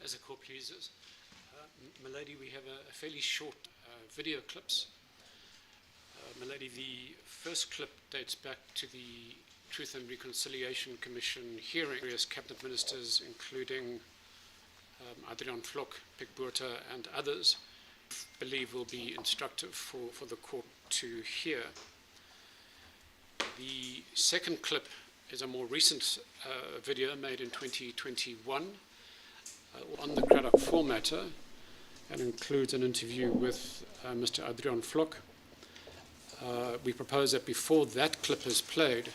as the court pleases. Milady, we have a fairly short video clips. Milady, the first clip dates back to the Truth and Reconciliation Commission hearing. Various cabinet ministers, including Adrian Vlok, Pik Botha, and others, believe will be instructive for the court to hear. The second clip is a more recent video made in 2021 on the Cradock formatter, and includes an interview with Mr. Adrian Vlok. We propose that before that clip is played,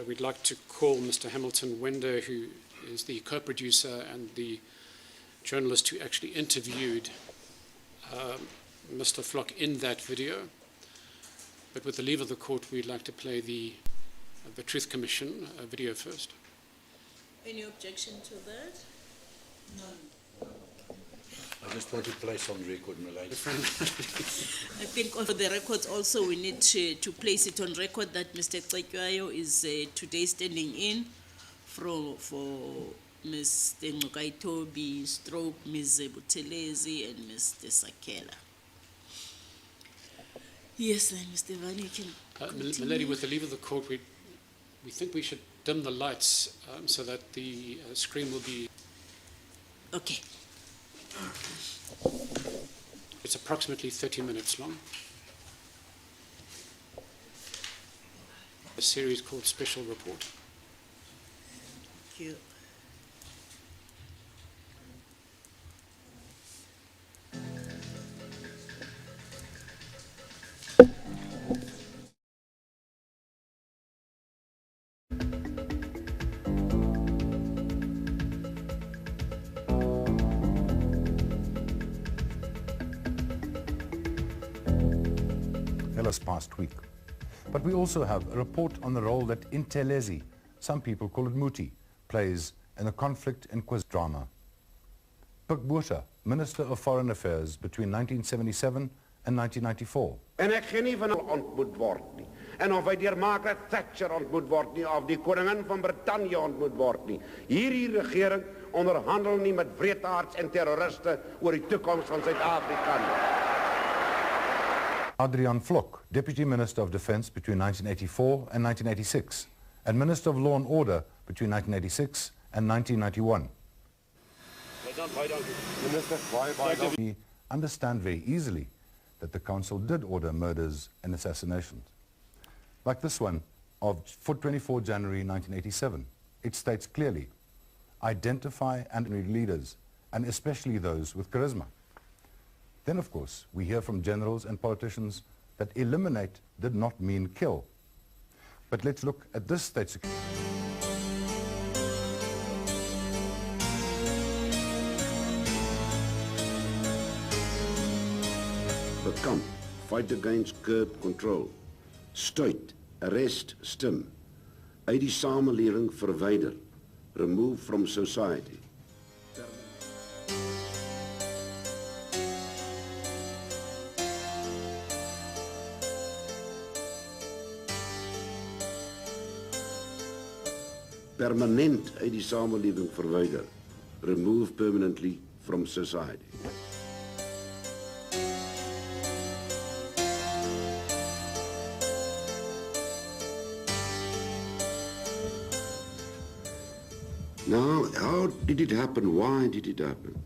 we'd like to call Mr. Hamilton Wender, who is the co-producer and the journalist who actually interviewed Mr. Vlok in that video. But with the leave of the court, we'd like to play the Truth Commission video first. Any objection to that? None. I just want to place on record, Milady. I think for the records also we need to place it on record that Mr. Cekwayo is today standing in for Ms. Ngokaitobi, Stroke, Ms. Buthelezi, and Mr. Sakela. Yes, then Mr. Van, you can continue. Milady, with the leave of the court, we think we should dim the lights so that the screen will be... Okay. It's approximately 30 minutes long. A series called Special Report. Thank you. Past week. But we also have a report on the role that Intelezi, some people call it Muti, plays in the conflict Inquest drama. Pik Botha, Minister of Foreign Affairs between 1977 and 1994. En ek geen nie van hulle ontmoet word nie. En of hy deur Margaret Thatcher ontmoet word nie, of die koningin van Brittanje ontmoet word nie. Hierdie regering onderhandel nie met wreedaards en terroriste oor die toekoms van Suid-Afrika nie. Adrian Vlok, Deputy Minister of Defence between 1984 and 1986, and Minister of Law and Order between 1986 and 1991. We understand very easily that the Council did order murders and assassinations. Like this one of 24 January 1987. It states clearly, identify and leaders, and especially those with charisma. Then, of course, we hear from generals and politicians that eliminate did not mean kill. But let's look at this state security. Bekamp, fight against curb control, stuit, arrest, stim, uit die samelewing verwyder, remove from society. Permanent uit die samelewing verwyder, remove permanently from society. Now, how did it happen? Why did it happen?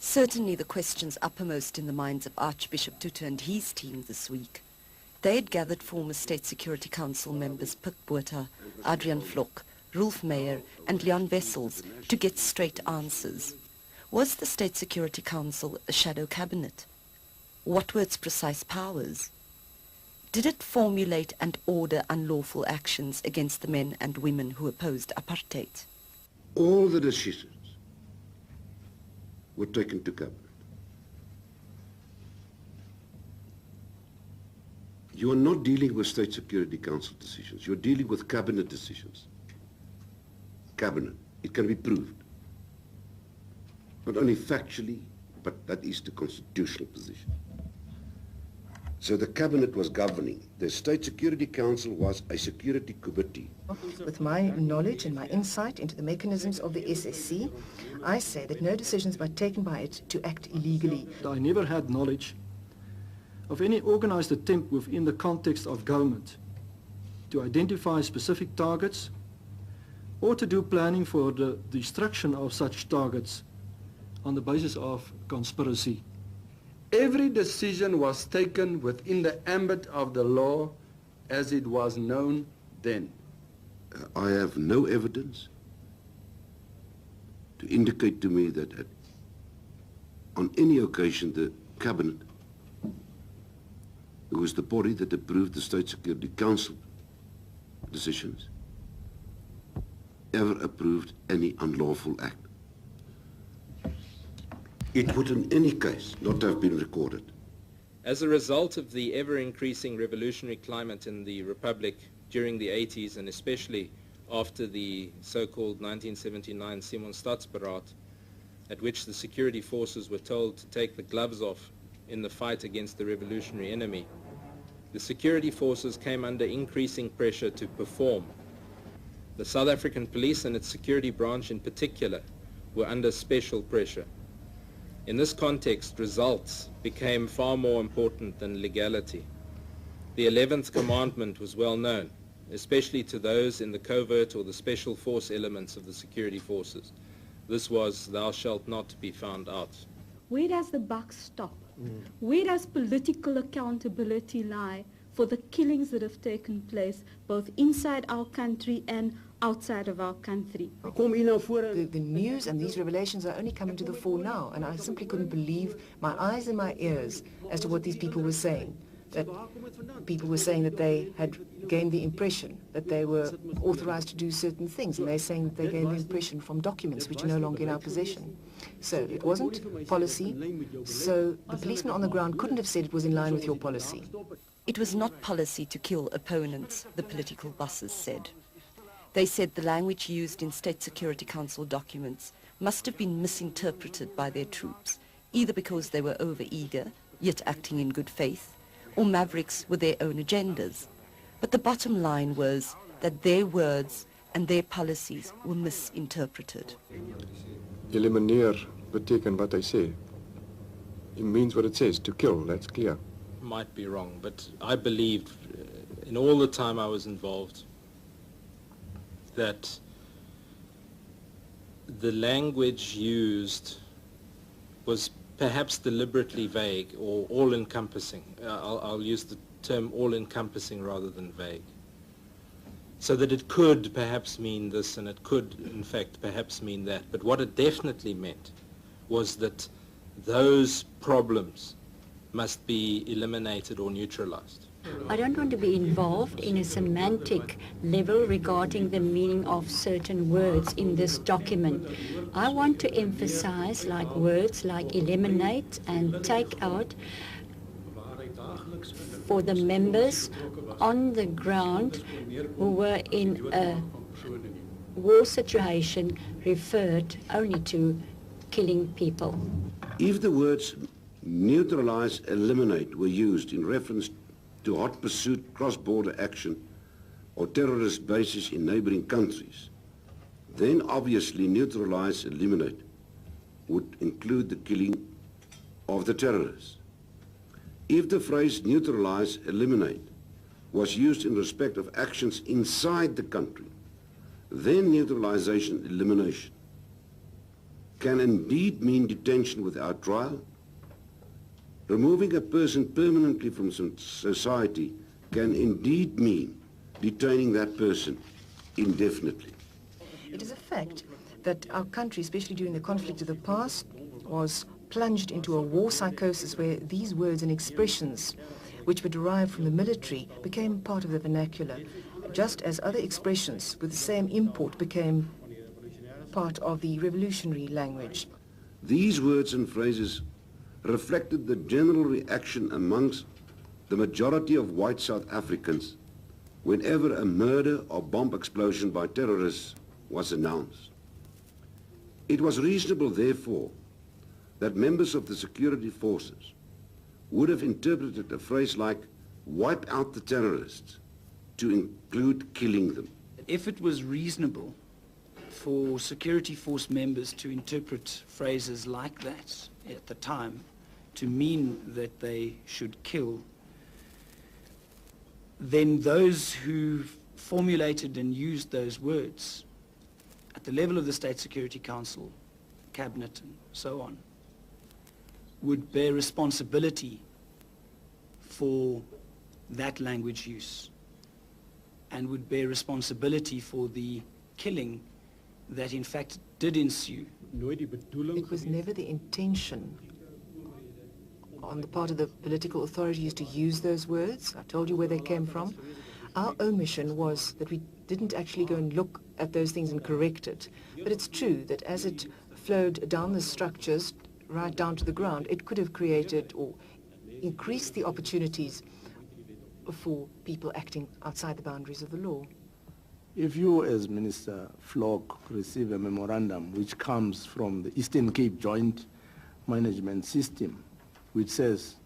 Certainly the questions uppermost in the minds of Archbishop Tutu and his team this week. They had gathered former State Security Council members Pik Botha, Adrian Vlok, Rolf Meyer and Leon Wessels to get straight answers. Was the State Security Council a shadow cabinet? What were its precise powers? Did it formulate and order unlawful actions against the men and women who opposed apartheid? All the decisions were taken to cabinet. You are not dealing with State Security Council decisions. You're dealing with cabinet decisions. Cabinet. It can be proved. Not only factually, but that is the constitutional position. So the cabinet was governing. The State Security Council was a security committee. With my knowledge and my insight into the mechanisms of the SSC, I say that no decisions were taken by it to act illegally. I never had knowledge of any organized attempt within the context of government to identify specific targets or to do planning for the destruction of such targets on the basis of conspiracy. Every decision was taken within the ambit of the law as it was known then. I have no evidence to indicate to me that on any occasion the cabinet, who was the body that approved the State Security Council decisions, ever approved any unlawful act. It would in any case not have been recorded. As a result of the ever-increasing revolutionary climate in the Republic during the 80s, and especially after the so-called 1979 Simon-Staatsberaad, at which the security forces were told to take the gloves off in the fight against the revolutionary enemy, the security forces came under increasing pressure to perform. The South African police and its security branch in particular were under special pressure. In this context, results became far more important than legality. The 11th commandment was well known, especially to those in the covert or the special force elements of the security forces. This was, "Thou shalt not be found out." Where does the buck stop? Where does political accountability lie for the killings that have taken place both inside our country and outside of our country? The news and these revelations are only coming to the fore now, and I simply couldn't believe my eyes and my ears as to what these people were saying. That people were saying that they had gained the impression that they were authorized to do certain things, and they're saying that they gained the impression from documents which are no longer in our possession. So it wasn't policy, so the policeman on the ground couldn't have said it was in line with your policy. It was not policy to kill opponents, the political bosses said. They said the language used in State Security Council documents must have been misinterpreted by their troops, either because they were over-eager, yet acting in good faith, or mavericks with their own agendas. But the bottom line was that their words and their policies were misinterpreted. Elimineer betekent wat hy sê. It means what it says, to kill, that's clear. Might be wrong, but I believed in all the time I was involved that the language used was perhaps deliberately vague or all-encompassing. I'll use the term all-encompassing rather than vague. So that it could perhaps mean this and it could, in fact, perhaps mean that. But what it definitely meant was that those problems must be eliminated or neutralized. I don't want to be involved in a semantic level regarding the meaning of certain words in this document. I want to emphasize like words like eliminate and take out for the members on the ground who were in a war situation referred only to killing people. If the words neutralize, eliminate were used in reference to hot pursuit, cross-border action, or terrorist bases in neighboring countries, then obviously neutralize, eliminate would include the killing of the terrorists. If the phrase neutralize, eliminate was used in respect of actions inside the country, then neutralization, elimination can indeed mean detention without trial. Removing a person permanently from society can indeed mean detaining that person indefinitely. It is a fact that our country, especially during the conflict of the past, was plunged into a war psychosis where these words and expressions which were derived from the military became part of the vernacular, just as other expressions with the same import became part of the revolutionary language. These words and phrases reflected the general reaction amongst the majority of white South Africans whenever a murder or bomb explosion by terrorists was announced. It was reasonable, therefore, that members of the security forces would have interpreted a phrase like wipe out the terrorists to include killing them. If it was reasonable for security force members to interpret phrases like that at the time to mean that they should kill, then those who formulated and used those words at the level of the State Security Council, Cabinet and so on, would bear responsibility for that language use and would bear responsibility for the killing that in fact did ensue. It was never the intention on the part of the political authorities to use those words. I told you where they came from. Our omission was that we didn't actually go and look at those things and correct it. But it's true that as it flowed down the structures, right down to the ground, it could have created or increased the opportunities for people acting outside the boundaries of the law. If you, as Minister Flock, receive a memorandum which comes from the Eastern Cape Joint Management System, which says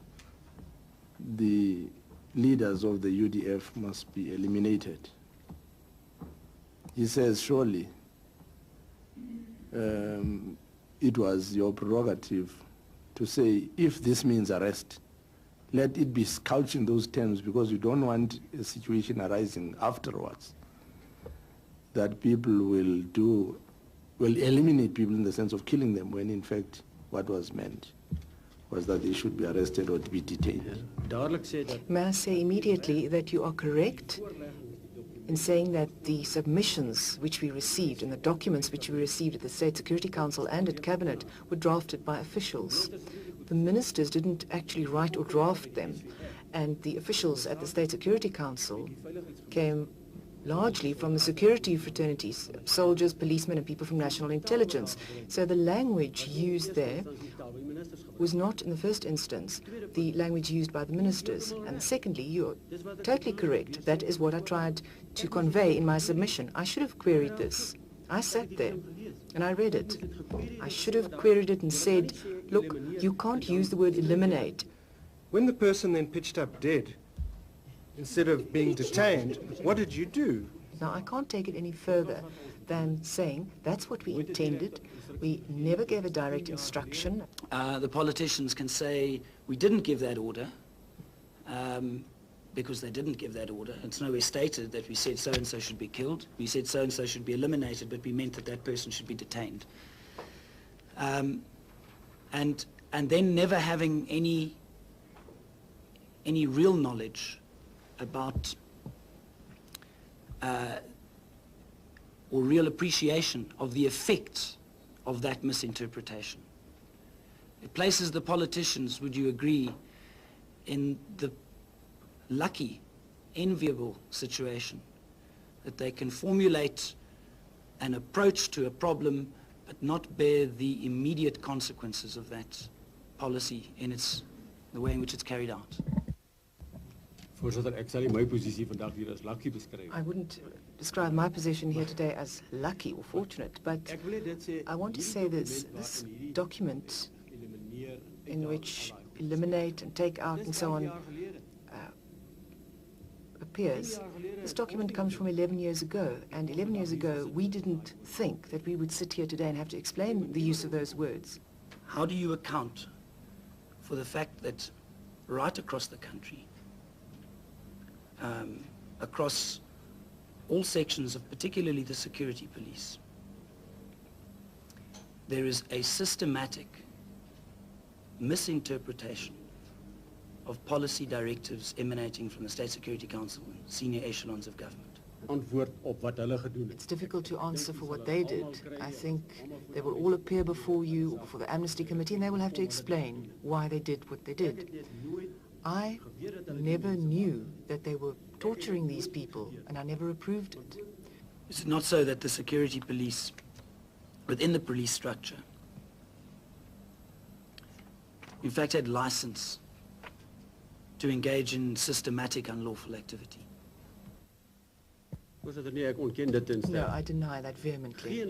the leaders of the UDF must be eliminated, he says, surely it was your prerogative to say, if this means arrest, let it be couched in those terms, because you don't want a situation arising afterwards that people will eliminate people in the sense of killing them, when in fact what was meant was that they should be arrested or to be detained. May I say immediately that you are correct in saying that the submissions which we received and the documents which we received at the State Security Council and at Cabinet were drafted by officials. The ministers didn't actually write or draft them, and the officials at the State Security Council came largely from the security fraternities, soldiers, policemen, and people from national intelligence. So the language used there was not, in the first instance, the language used by the ministers. And secondly, you're totally correct. That is what I tried to convey in my submission. I should have queried this. I sat there and I read it. I should have queried it and said, look, you can't use the word eliminate. When the person then pitched up dead, instead of being detained, what did you do? Now, I can't take it any further than saying that's what we intended. We never gave a direct instruction. The politicians can say, we didn't give that order, because they didn't give that order. It's nowhere stated that we said so-and-so should be killed. We said so-and-so should be eliminated, but we meant that that person should be detained. And then never having any real knowledge about or real appreciation of the effect of that misinterpretation. It places the politicians, would you agree, in the lucky, enviable situation that they can formulate an approach to a problem but not bear the immediate consequences of that policy in the way in which it's carried out. I wouldn't describe my position here today as lucky or fortunate, but I want to say this document in which eliminate and take out and so on appears. This document comes from 11 years ago, and 11 years ago we didn't think that we would sit here today and have to explain the use of those words. How do you account for the fact that right across the country, across all sections of particularly the security police, there is a systematic misinterpretation of policy directives emanating from the State Security Council and senior echelons of government? It's difficult to answer for what they did. I think they will all appear before you or before the Amnesty Committee, and they will have to explain why they did what they did. I never knew that they were torturing these people, and I never approved it. Is it not so that the security police, within the police structure, in fact had license to engage in systematic unlawful activity? No, I deny that vehemently.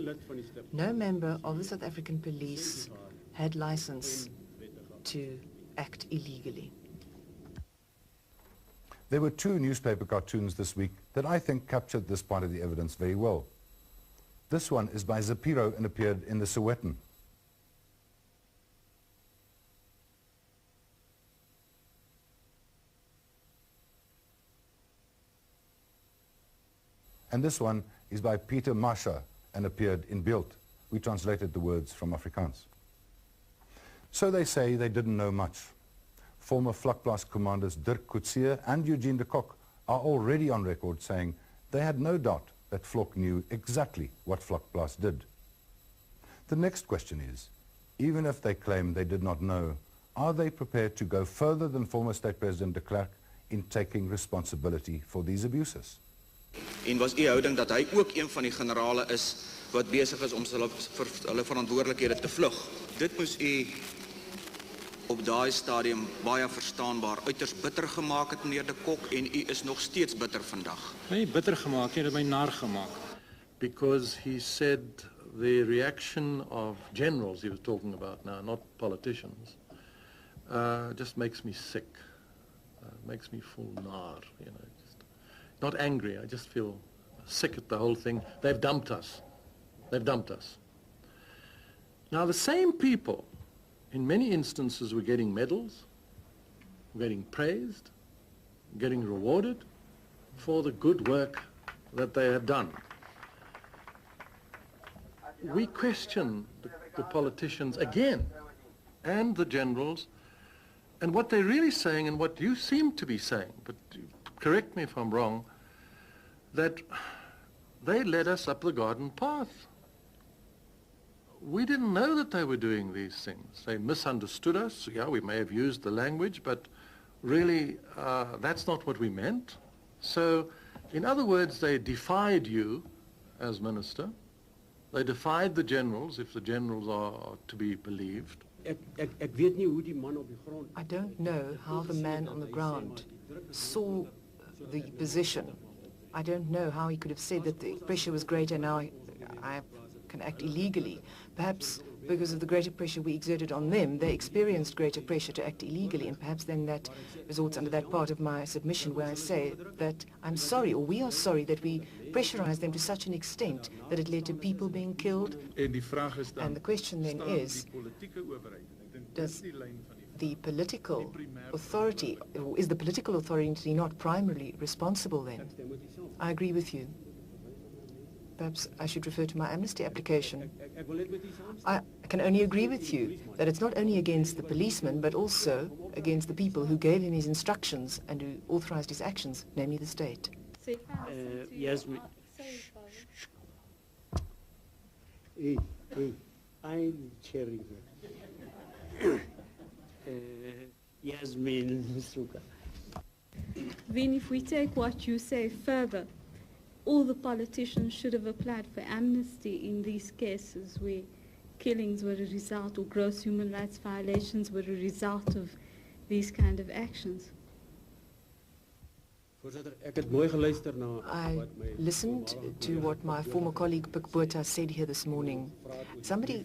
No member of the South African police had license to act illegally. There were two newspaper cartoons this week that I think captured this part of the evidence very well. This one is by Zapiro and appeared in the Sowetan. And this one is by Peter Masha and appeared in Beeld. We translated the words from Afrikaans. So they say they didn't know much. Former Vlakplaas commanders Dirk Coetzee and Eugene de Kock are already on record saying they had no doubt that Vlok knew exactly what Vlakplaas did. The next question is, even if they claim they did not know, are they prepared to go further than former State President de Klerk in taking responsibility for these abuses? En was u houding dat hy ook een van die generale is wat besig is om hulle verantwoordelikhede te vlug? Dit moes u op daai stadium baie verstaanbaar uiters bitter gemaak het, meneer de Kock, en u is nog steeds bitter vandag. Nee, bitter gemaak, jy het my nar gemaak. Because he said the reaction of generals he was talking about now, not politicians, just makes me sick. Makes me full nar, you know. Not angry, I just feel sick at the whole thing. They've dumped us. They've dumped us. Now the same people, in many instances, were getting medals, were getting praised, getting rewarded for the good work that they have done. We question the politicians again, and the generals, and what they're really saying and what you seem to be saying, but correct me if I'm wrong, that they led us up the garden path. We didn't know that they were doing these things. They misunderstood us. Yeah, we may have used the language, but really that's not what we meant. So, in other words, they defied you as minister. They defied the generals, if the generals are to be believed. I don't know how the man on the ground saw the position. I don't know how he could have said that the pressure was greater, now I can act illegally. Perhaps because of the greater pressure we exerted on them, they experienced greater pressure to act illegally, and perhaps then that resorts under that part of my submission where I say that I'm sorry, or we are sorry, that we pressurized them to such an extent that it led to people being killed. And the question then is, does the political authority, or is the political authority not primarily responsible then? I agree with you. Perhaps I should refer to my amnesty application. I can only agree with you that it's not only against the policeman, but also against the people who gave him his instructions and who authorized his actions, namely the state. Yes, I'm chairing her. Yasmin Suka. Then if we take what you say further, all the politicians should have applied for amnesty in these cases where killings were a result, or gross human rights violations were a result of these kind of actions. I listened to what my former colleague Pik Botha said here this morning. Somebody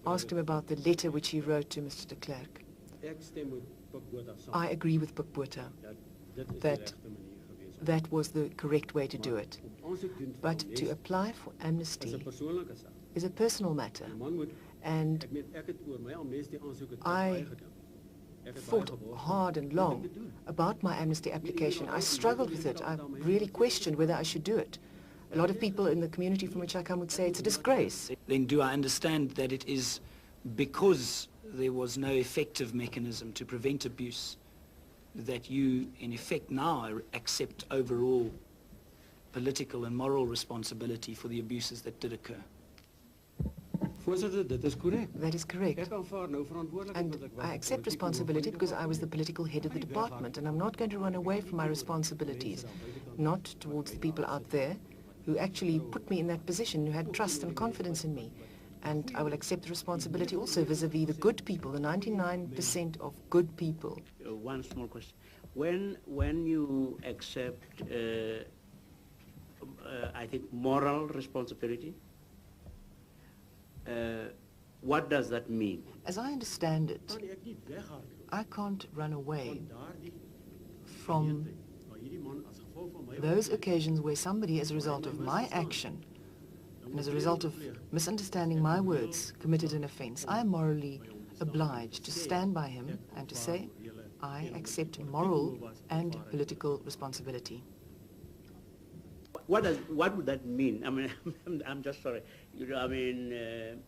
asked him about the letter which he wrote to Mr. de Klerk. I agree with Pik Botha that that was the correct way to do it. But to apply for amnesty is a personal matter. And I thought hard and long about my amnesty application. I struggled with it. I really questioned whether I should do it. A lot of people in the community from which I come would say it's a disgrace. Then do I understand that it is because there was no effective mechanism to prevent abuse that you, in effect, now accept overall political and moral responsibility for the abuses that did occur? That is correct. And I accept responsibility because I was the political head of the department, and I'm not going to run away from my responsibilities, not towards the people out there who actually put me in that position, who had trust and confidence in me. And I will accept the responsibility also vis-à-vis the good people, the 99% of good people. One small question. When you accept, I think, moral responsibility, what does that mean? As I understand it, I can't run away from those occasions where somebody, as a result of my action, and as a result of misunderstanding my words, committed an offence, I am morally obliged to stand by him and to say, I accept moral and political responsibility. What would that mean? I mean, I'm just sorry. You know, I mean,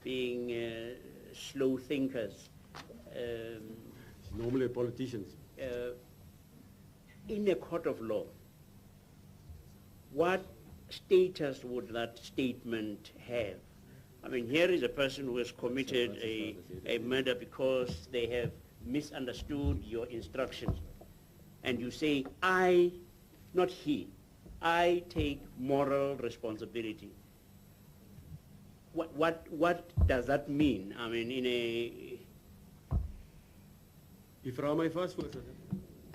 being slow thinkers. Normally politicians. In a court of law, what status would that statement have? I mean, here is a person who has committed a murder because they have misunderstood your instructions. And you say, I, not he, I take moral responsibility. What does that mean? I mean, in a...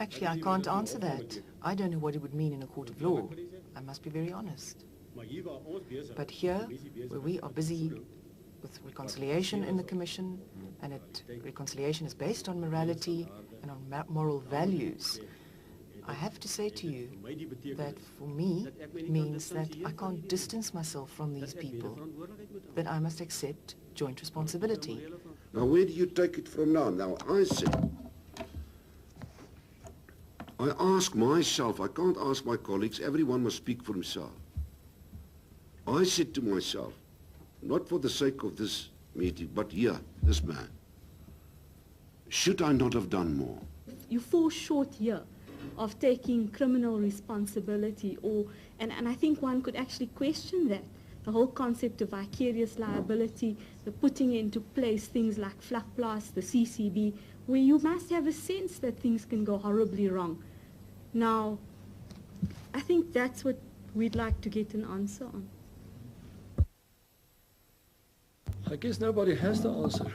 Actually, I can't answer that. I don't know what it would mean in a court of law. I must be very honest. But here, where we are busy with reconciliation in the Commission, and reconciliation is based on morality and on moral values, I have to say to you that for me means that I can't distance myself from these people, that I must accept joint responsibility. Now, where do you take it from now? Now, I ask myself, I can't ask my colleagues, everyone must speak for himself. I said to myself, not for the sake of this meeting, but here, this man, should I not have done more? You fall short here of taking criminal responsibility, and I think one could actually question that. The whole concept of vicarious liability, the putting into place things like Vlakplaas, the CCB, where you must have a sense that things can go horribly wrong. Now, I think that's what we'd like to get an answer on. I guess nobody has the answer.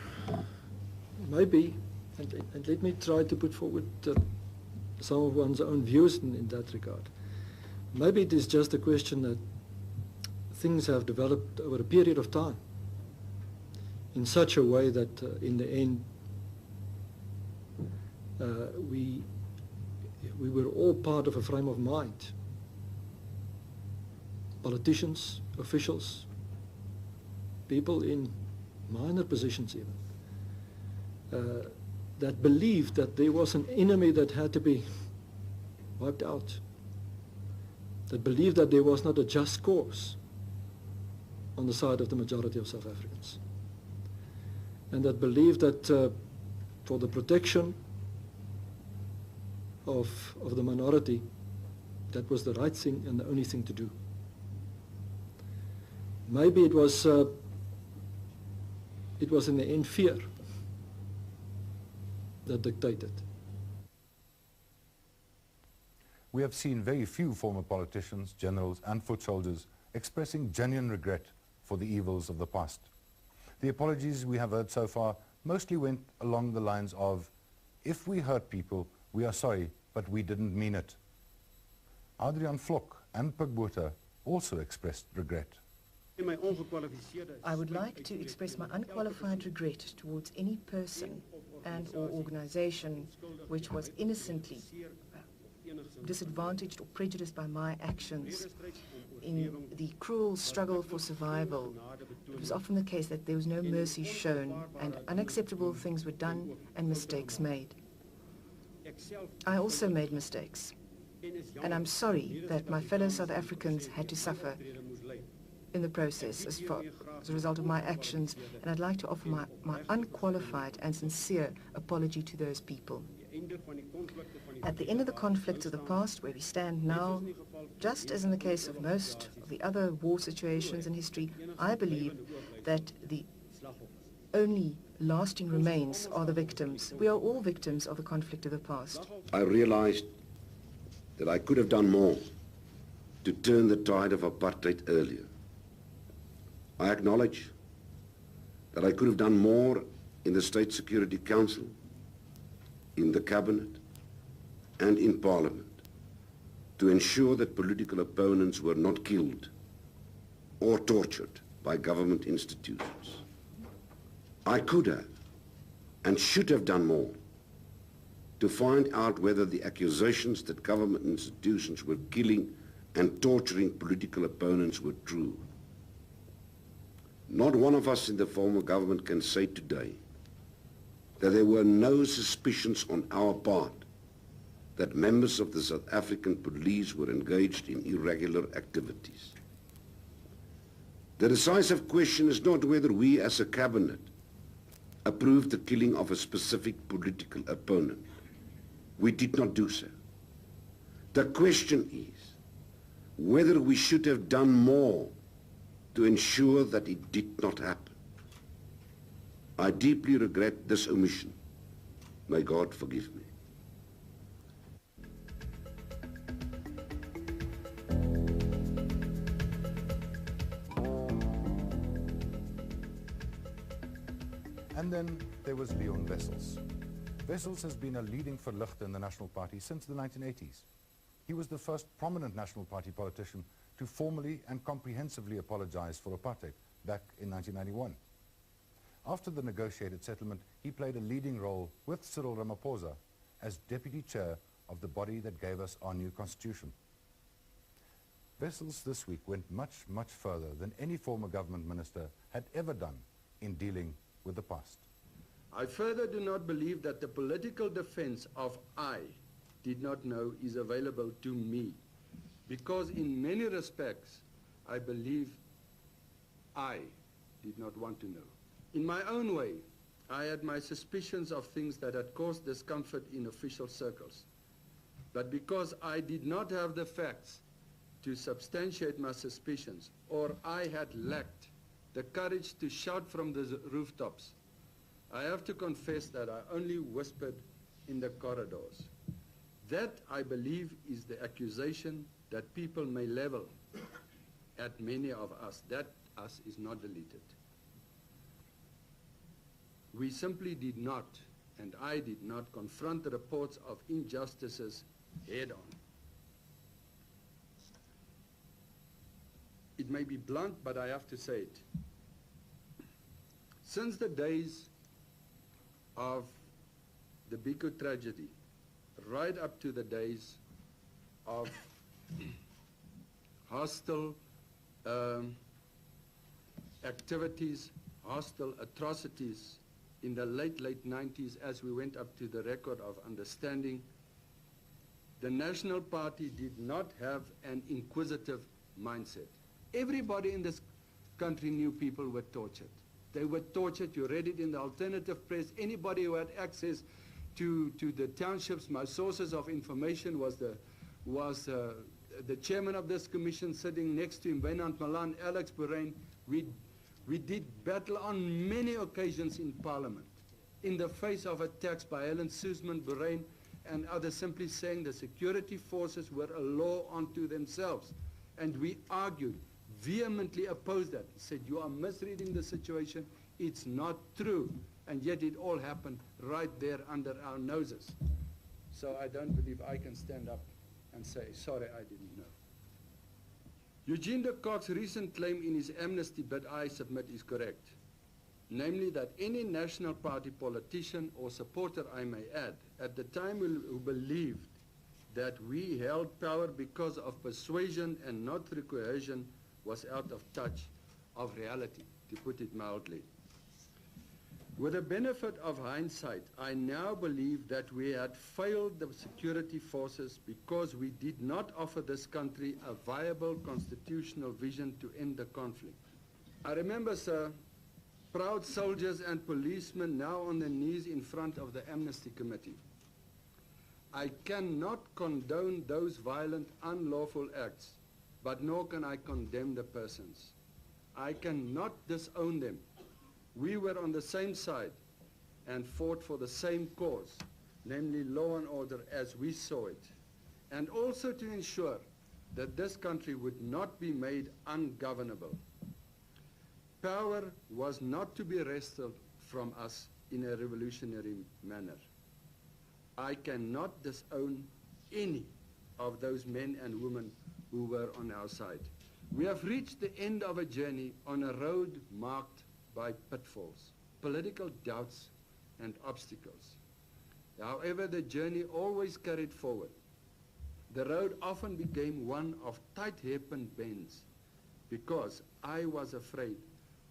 Maybe, and let me try to put forward some of one's own views in that regard. Maybe it is just a question that things have developed over a period of time in such a way that in the end we were all part of a frame of mind. Politicians, officials, people in minor positions even, that believed that there was an enemy that had to be wiped out, that believed that there was not a just cause on the side of the majority of South Africans, and that believed that for the protection of the minority, that was the right thing and the only thing to do. Maybe it was in the end fear that dictated. We have seen very few former politicians, generals and foot soldiers expressing genuine regret for the evils of the past. The apologies we have heard so far mostly went along the lines of, if we hurt people, we are sorry, but we didn't mean it. Adrian Vlok and Pugbuta also expressed regret. I would like to express my unqualified regret towards any person and or organization which was innocently disadvantaged or prejudiced by my actions in the cruel struggle for survival. It was often the case that there was no mercy shown and unacceptable things were done and mistakes made. I also made mistakes, and I'm sorry that my fellow South Africans had to suffer in the process as a result of my actions, and I'd like to offer my unqualified and sincere apology to those people. At the end of the conflicts of the past, where we stand now, just as in the case of most of the other war situations in history, I believe that the only lasting remains are the victims. We are all victims of the conflict of the past. I realized that I could have done more to turn the tide of apartheid earlier. I acknowledge that I could have done more in the State Security Council, in the Cabinet, and in Parliament to ensure that political opponents were not killed or tortured by government institutions. I could have and should have done more to find out whether the accusations that government institutions were killing and torturing political opponents were true. Not one of us in the former government can say today that there were no suspicions on our part that members of the South African police were engaged in irregular activities. The decisive question is not whether we as a cabinet approved the killing of a specific political opponent. We did not do so. The question is whether we should have done more to ensure that it did not happen. I deeply regret this omission. May God forgive me. And then there was Leon Wessels. Wessels has been a leading verligter in the National Party since the 1980s. He was the first prominent National Party politician to formally and comprehensively apologize for apartheid back in 1991. After the negotiated settlement, he played a leading role with Cyril Ramaphosa as deputy chair of the body that gave us our new constitution. Wessels this week went much, much further than any former government minister had ever done in dealing with the past. I further do not believe that the political defense of I did not know is available to me, because in many respects I believe I did not want to know. In my own way, I had my suspicions of things that had caused discomfort in official circles. But because I did not have the facts to substantiate my suspicions, or I had lacked the courage to shout from the rooftops, I have to confess that I only whispered in the corridors. That, I believe, is the accusation that people may level at many of us. That us is not deleted. We simply did not, and I did not, confront the reports of injustices head-on. It may be blunt, but I have to say it. Since the days of the Biko tragedy, right up to the days of hostile activities, hostile atrocities in the late 90s, as we went up to the record of understanding, the National Party did not have an inquisitive mindset. Everybody in this country knew people were tortured. They were tortured. You read it in the alternative press. Anybody who had access to the townships, my sources of information was the chairman of this commission sitting next to him, Wynand Malan, Alex Borain. We did battle on many occasions in Parliament in the face of attacks by Helen Suzman, Borain, and others simply saying the security forces were a law unto themselves. And we argued, vehemently opposed that. Said, you are misreading the situation. It's not true. And yet it all happened right there under our noses. So I don't believe I can stand up and say, sorry, I didn't know. Eugene de Kock's recent claim in his amnesty bid, I submit, is correct. Namely that any National Party politician or supporter, I may add, at the time who believed that we held power because of persuasion and not through coercion was out of touch of reality, to put it mildly. With the benefit of hindsight, I now believe that we had failed the security forces because we did not offer this country a viable constitutional vision to end the conflict. I remember, sir, proud soldiers and policemen now on their knees in front of the Amnesty Committee. I cannot condone those violent, unlawful acts, but nor can I condemn the persons. I cannot disown them. We were on the same side and fought for the same cause, namely law and order as we saw it, and also to ensure that this country would not be made ungovernable. Power was not to be wrested from us in a revolutionary manner. I cannot disown any of those men and women who were on our side. We have reached the end of a journey on a road marked by pitfalls, political doubts and obstacles. However, the journey always carried forward. The road often became one of tight hairpin bends because I was afraid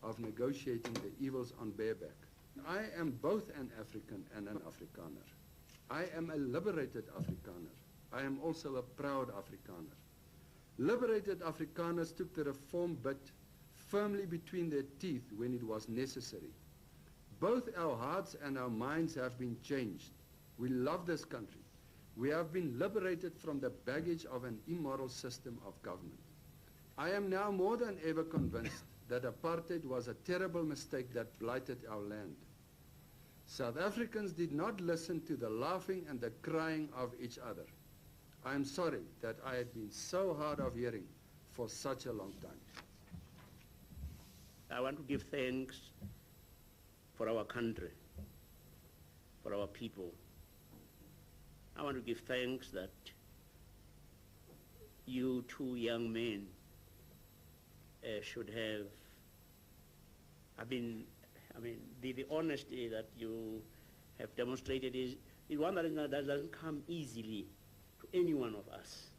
of negotiating the evils on bareback. I am both an African and an Afrikaner. I am a liberated Afrikaner. I am also a proud Afrikaner. Liberated Afrikaners took the reform bit firmly between their teeth when it was necessary. Both our hearts and our minds have been changed. We love this country. We have been liberated from the baggage of an immoral system of government. I am now more than ever convinced that apartheid was a terrible mistake that blighted our land. South Africans did not listen to the laughing and the crying of each other. I am sorry that I had been so hard of hearing for such a long time. I want to give thanks for our country, for our people. I want to give thanks that you two young men should have, the honesty that you have demonstrated is one that doesn't come easily to any one of us,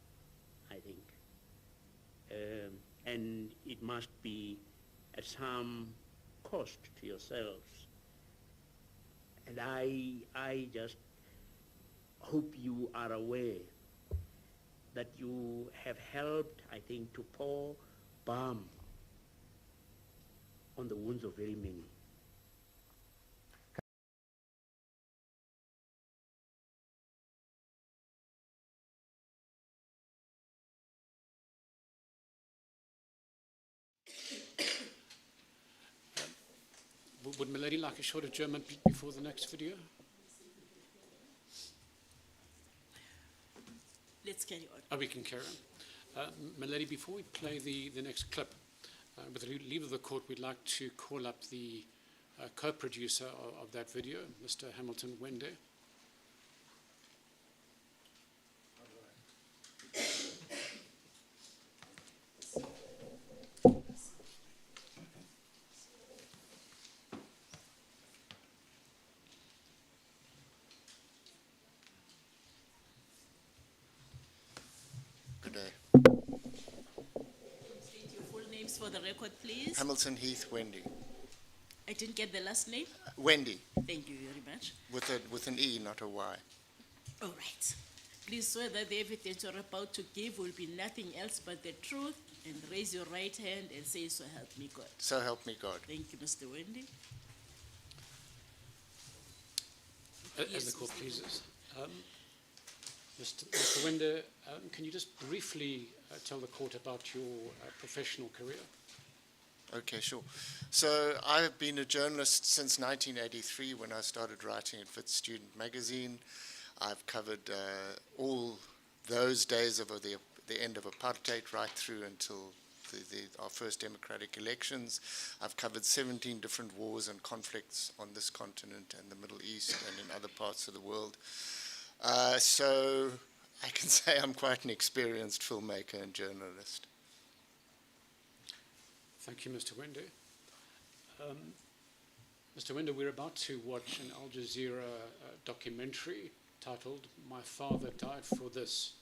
I think. And it must be at some cost to yourselves. And I just hope you are aware that you have helped, I think, to pour balm on the wounds of very many. Would Milady like a short adjournment before the next video? Let's carry on. Oh, we can carry on. Milady, before we play the next clip, with the leave of the court, we'd like to call up the co-producer of that video, Mr. Hamilton Wende. Good day. State your full names for the record, please. Hamilton Heath Wendy. I didn't get the last name. Wendy. Thank you very much. With an E, not a Y. All right. Please swear that the evidence you're about to give will be nothing else but the truth, and raise your right hand and say, "So help me God." So help me God. Thank you, Mr. Wendy. As the court pleases. Mr. Wende, can you just briefly tell the court about your professional career? Okay, sure. So I've been a journalist since 1983 when I started writing at Fit Student magazine. I've covered all those days of the end of apartheid right through until our first democratic elections. I've covered 17 different wars and conflicts on this continent and the Middle East and in other parts of the world. So I can say I'm quite an experienced filmmaker and journalist. Thank you, Mr. Wende. Mr. Wende, we're about to watch an Al Jazeera documentary titled "My Father Died for This."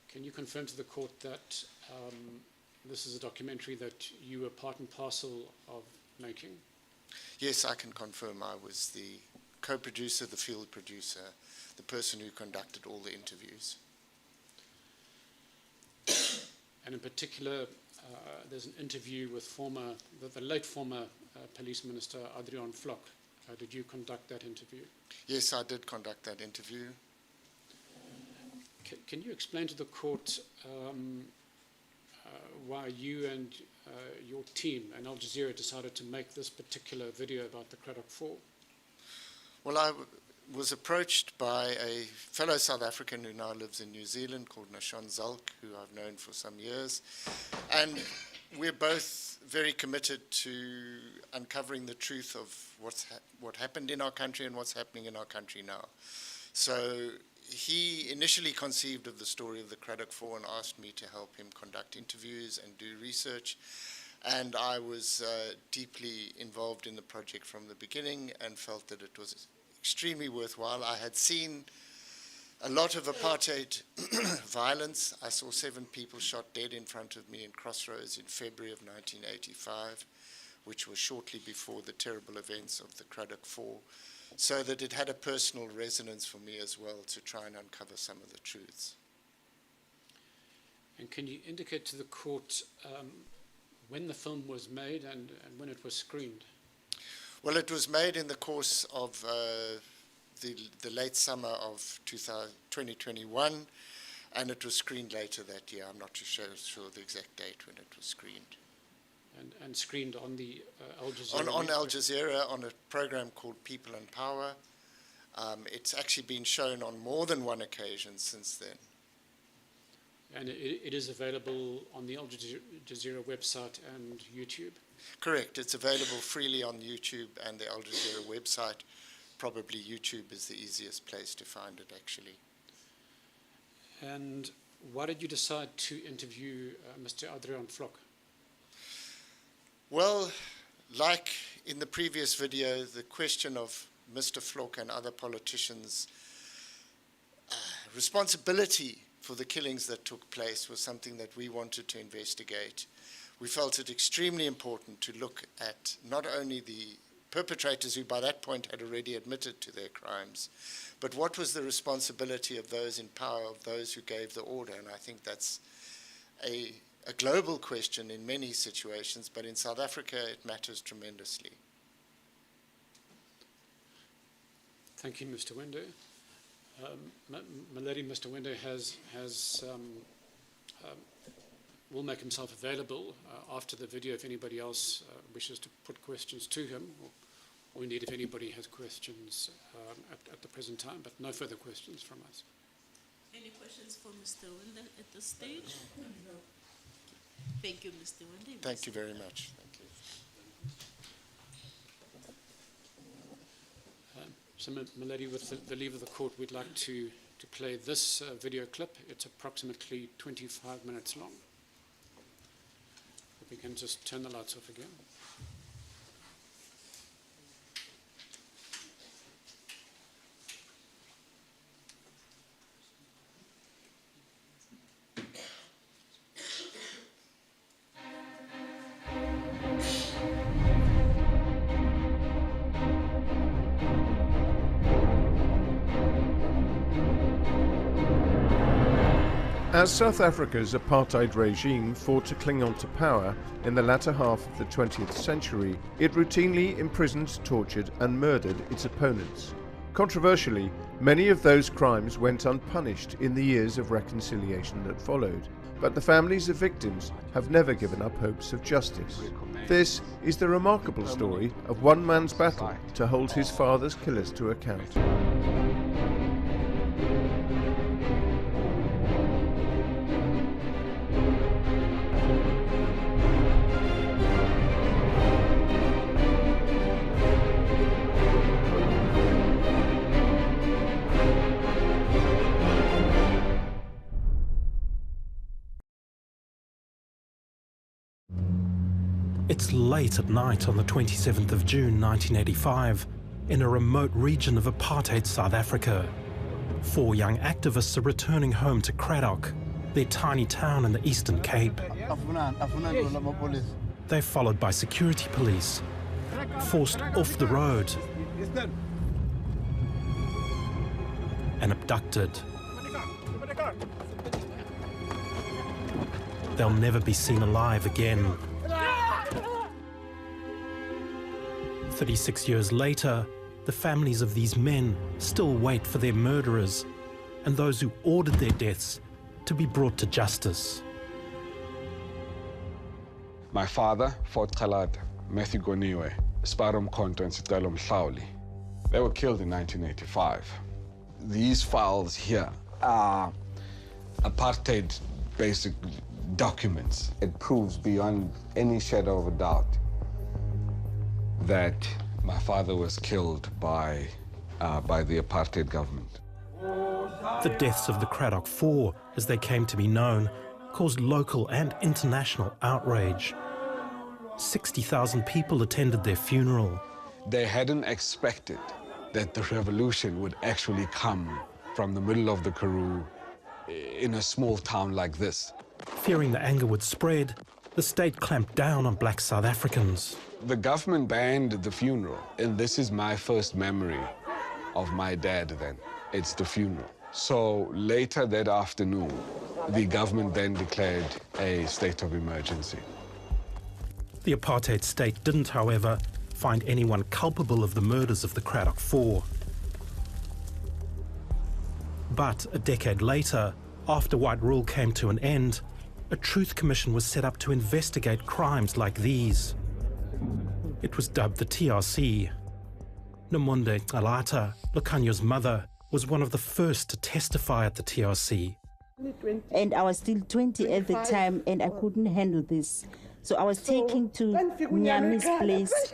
Can you confirm to the court that this is a documentary that you were part and parcel of making? Yes, I can confirm I was the co-producer, the field producer, the person who conducted all the interviews. And in particular, there's an interview with the late former Police Minister Adrian Vlok. Did you conduct that interview? Yes, I did conduct that interview. Can you explain to the court why you and your team and Al Jazeera decided to make this particular video about the Cradock 4? Well, I was approached by a fellow South African who now lives in New Zealand called Nashon Zalk, who I've known for some years. And we're both very committed to uncovering the truth of what happened in our country and what's happening in our country now. So he initially conceived of the story of the Cradock 4 and asked me to help him conduct interviews and do research. And I was deeply involved in the project from the beginning and felt that it was extremely worthwhile. I had seen a lot of apartheid violence. I saw 7 people shot dead in front of me in Crossroads in February of 1985, which was shortly before the terrible events of the Cradock 4, so that it had a personal resonance for me as well to try and uncover some of the truths. And can you indicate to the court when the film was made and when it was screened? Well, it was made in the course of the late summer of 2021, and it was screened later that year. I'm not too sure the exact date when it was screened. And screened on the Al Jazeera? On Al Jazeera, on a program called People and Power. It's actually been shown on more than one occasion since then. And it is available on the Al Jazeera website and YouTube? Correct. It's available freely on YouTube and the Al Jazeera website. Probably YouTube is the easiest place to find it, actually. And why did you decide to interview Mr. Adrian Vlok? Well, like in the previous video, the question of Mr. Vlok and other politicians' responsibility for the killings that took place was something that we wanted to investigate. We felt it extremely important to look at not only the perpetrators who by that point had already admitted to their crimes, but what was the responsibility of those in power, of those who gave the order. And I think that's a global question in many situations, but in South Africa it matters tremendously. Thank you, Mr. Wende. Malady, Mr. Wende will make himself available after the video if anybody else wishes to put questions to him, or indeed if anybody has questions at the present time, but no further questions from us. Any questions for Mr. Wende at this stage? Thank you, Mr. Wende. Thank you very much. Thank you. So, Malady, with the leave of the court, we'd like to play this video clip. It's approximately 25 minutes long. If we can just turn the lights off again. As South Africa's apartheid regime fought to cling on to power in the latter half of the 20th century, it routinely imprisoned, tortured and murdered its opponents. Controversially, many of those crimes went unpunished in the years of reconciliation that followed, but the families of victims have never given up hopes of justice. This is the remarkable story of one man's battle to hold his father's killers to account. It's late at night on the 27th of June 1985 in a remote region of apartheid South Africa. 4 young activists are returning home to Cradock, their tiny town in the Eastern Cape. They're followed by security police, forced off the road and abducted. They'll never be seen alive again. 36 years later, the families of these men still wait for their murderers and those who ordered their deaths to be brought to justice. My father, Fort Khalad, Matthew Goniwe, Sparum Konto and Sitalo Mhlauli. They were killed in 1985. These files here are apartheid basic documents. It proves beyond any shadow of a doubt that my father was killed by the apartheid government. The deaths of the Cradock 4, as they came to be known, caused local and international outrage. 60,000 people attended their funeral. They hadn't expected that the revolution would actually come from the middle of the Karoo in a small town like this. Fearing the anger would spread, the state clamped down on black South Africans. The government banned the funeral, and this is my first memory of my dad then. It's the funeral. So later that afternoon, the government then declared a state of emergency. The apartheid state didn't, however, find anyone culpable of the murders of the Cradock Four. But a decade later, after white rule came to an end, a truth commission was set up to investigate crimes like these. It was dubbed the TRC. Nomonde Alata, Lucanyo's mother, was one of the first to testify at the TRC. And I was still 20 at the time, and I couldn't handle this. So I was taken to Nyami's place,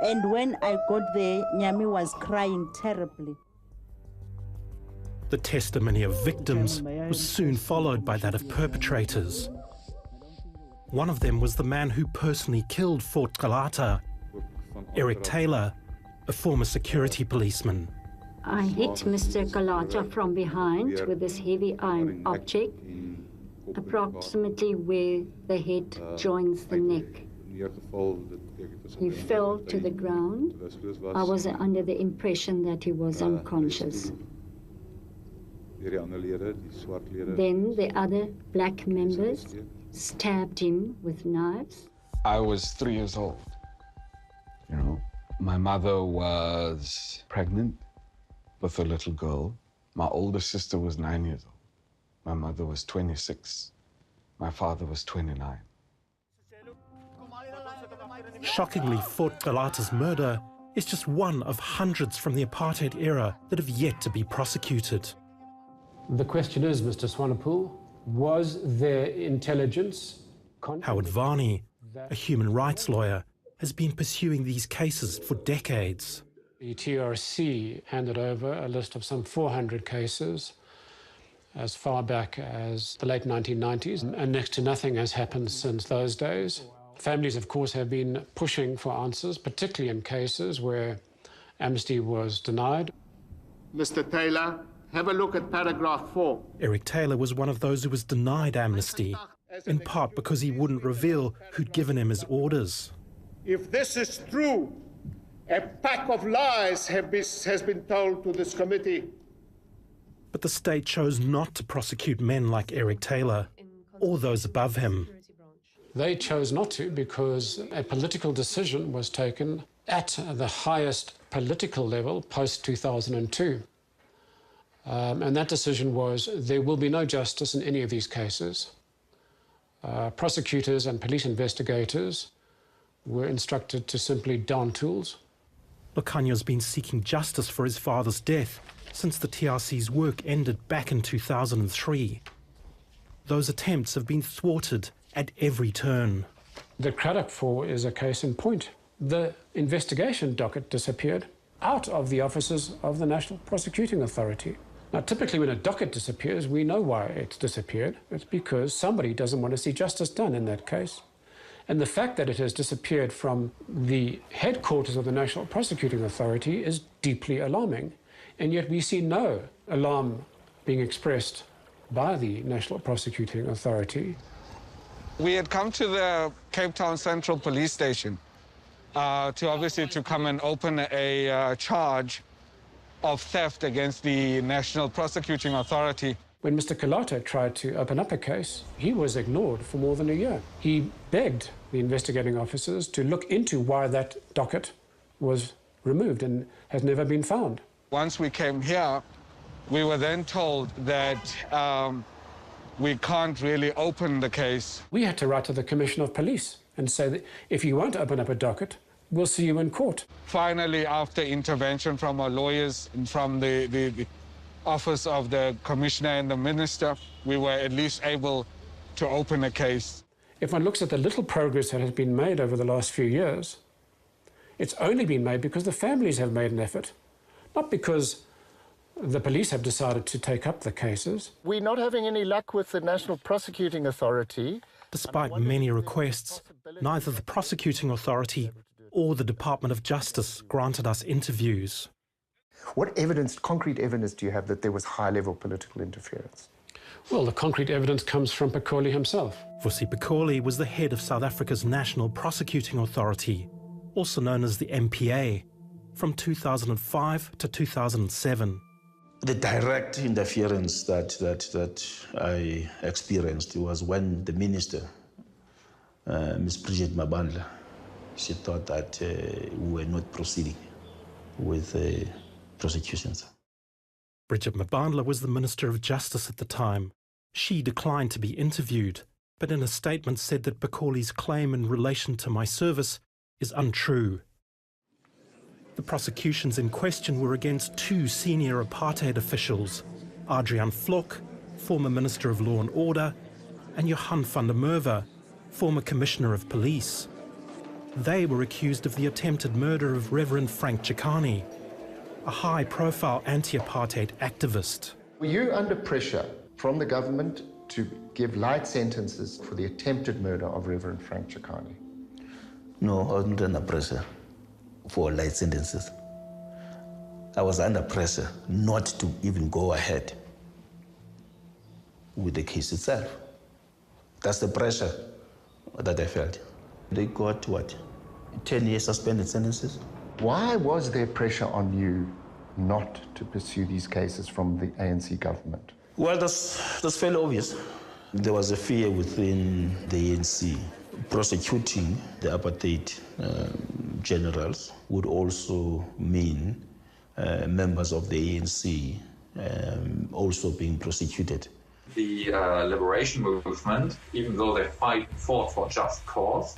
and when I got there, Nyami was crying terribly. The testimony of victims was soon followed by that of perpetrators. One of them was the man who personally killed Fort Kalata, Eric Taylor, a former security policeman. I hit Mr. Kalata from behind with this heavy iron object, approximately where the head joins the neck. He fell to the ground. I was under the impression that he was unconscious. Then the other black members stabbed him with knives. I was 3 years old. You know, my mother was pregnant with a little girl. My older sister was 9 years old. My mother was 26. My father was 29. Shockingly, Fort Kalata's murder is just one of hundreds from the apartheid era that have yet to be prosecuted. The question is, Mr. Swanepoel, was there intelligence? Howard Varney, a human rights lawyer, has been pursuing these cases for decades. The TRC handed over a list of some 400 cases as far back as the late 1990s, and next to nothing has happened since those days. Families, of course, have been pushing for answers, particularly in cases where amnesty was denied. Mr. Taylor, have a look at paragraph 4. Eric Taylor was one of those who was denied amnesty, in part because he wouldn't reveal who'd given him his orders. If this is true, a pack of lies has been told to this committee. But the state chose not to prosecute men like Eric Taylor or those above him. They chose not to because a political decision was taken at the highest political level post-2002. And that decision was there will be no justice in any of these cases. Prosecutors and police investigators were instructed to simply don tools. Lucanyo's been seeking justice for his father's death since the TRC's work ended back in 2003. Those attempts have been thwarted at every turn. The Cradock 4 is a case in point. The investigation docket disappeared out of the offices of the National Prosecuting Authority. Now, typically when a docket disappears, we know why it's disappeared. It's because somebody doesn't want to see justice done in that case. And the fact that it has disappeared from the headquarters of the National Prosecuting Authority is deeply alarming. And yet we see no alarm being expressed by the National Prosecuting Authority. We had come to the Cape Town Central Police Station to come and open a charge of theft against the National Prosecuting Authority. When Mr. Kalata tried to open up a case, he was ignored for more than a year. He begged the investigating officers to look into why that docket was removed and has never been found. Once we came here, we were then told that we can't really open the case. We had to write to the Commissioner of Police and say that if you won't open up a docket, we'll see you in court. Finally, after intervention from our lawyers and from the office of the Commissioner and the Minister, we were at least able to open a case. If one looks at the little progress that has been made over the last few years, it's only been made because the families have made an effort, not because the police have decided to take up the cases. We're not having any luck with the National Prosecuting Authority. Despite many requests, neither the prosecuting authority or the Department of Justice granted us interviews. What evidence, concrete evidence, do you have that there was high-level political interference? Well, the concrete evidence comes from Pikoli himself. Vusi Pikoli was the head of South Africa's National Prosecuting Authority, also known as the MPA, from 2005 to 2007. The direct interference that I experienced was when the minister, Ms. Bridget Mabandla, she thought that we were not proceeding with prosecutions. Bridget Mabandla was the Minister of Justice at the time. She declined to be interviewed, but in a statement said that Pikoli's claim in relation to my service is untrue. The prosecutions in question were against two senior apartheid officials, Adrian Vlok, former Minister of Law and Order, and Johan van der Merwe, former Commissioner of Police. They were accused of the attempted murder of Reverend Frank Chikane, a high-profile anti-apartheid activist. Were you under pressure from the government to give light sentences for the attempted murder of Reverend Frank Chikane? No, I wasn't under pressure for light sentences. I was under pressure not to even go ahead with the case itself. That's the pressure that I felt. They got, what, 10-year suspended sentences? Why was there pressure on you not to pursue these cases from the ANC government? Well, that's fairly obvious. There was a fear within the ANC. Prosecuting the apartheid generals would also mean members of the ANC also being prosecuted. The liberation movement, even though they fought for just cause,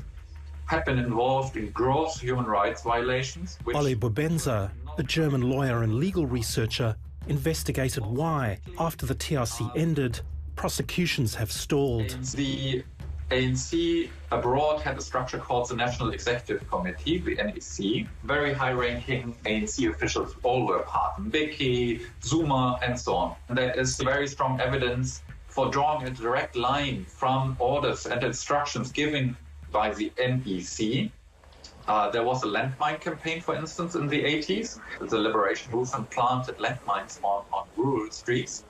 had been involved in gross human rights violations. Ole Bobenza, a German lawyer and legal researcher, investigated why, after the TRC ended, prosecutions have stalled. The ANC abroad had a structure called the National Executive Committee, the NEC. Very high-ranking ANC officials all were part. Mbeki, Zuma, and so on. And there is very strong evidence for drawing a direct line from orders and instructions given by the NEC. There was a landmine campaign, for instance, in the 80s. The liberation movement planted landmines on rural streets.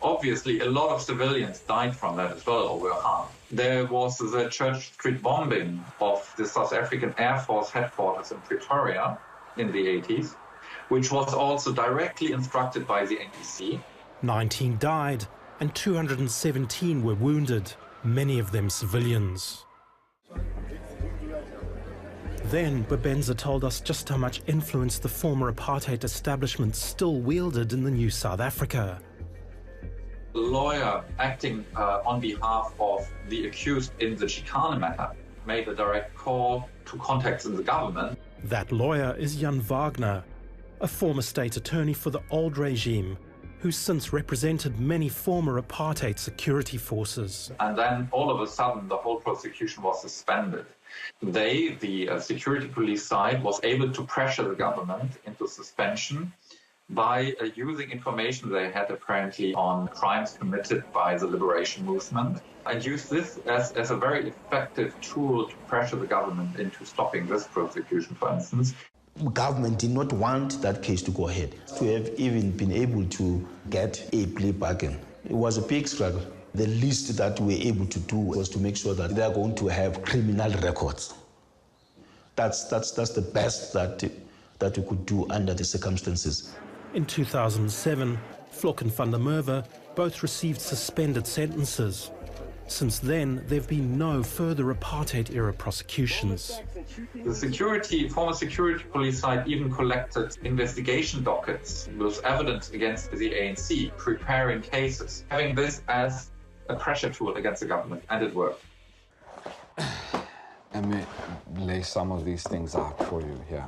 Obviously, a lot of civilians died from that as well, or were harmed. There was the Church Street bombing of the South African Air Force headquarters in Pretoria in the 80s, which was also directly instructed by the NEC. 19 died and 217 were wounded, many of them civilians. Then Bobenza told us just how much influence the former apartheid establishment still wielded in the new South Africa. A lawyer acting on behalf of the accused in the Chikane matter made a direct call to contacts in the government. That lawyer is Jan Wagner, a former state attorney for the old regime, who's since represented many former apartheid security forces. And then all of a sudden, the whole prosecution was suspended. They, the security police side, was able to pressure the government into suspension by using information they had apparently on crimes committed by the liberation movement, and use this as a very effective tool to pressure the government into stopping this prosecution, for instance. Government did not want that case to go ahead. To have even been able to get a plea bargain, it was a big struggle. The least that we were able to do was to make sure that they are going to have criminal records. That's the best that we could do under the circumstances. In 2007, Vlok and van der Merwe both received suspended sentences. Since then, there have been no further apartheid-era prosecutions. The former security police side even collected investigation dockets with evidence against the ANC, preparing cases, having this as a pressure tool against the government, and it worked. Let me lay some of these things out for you here.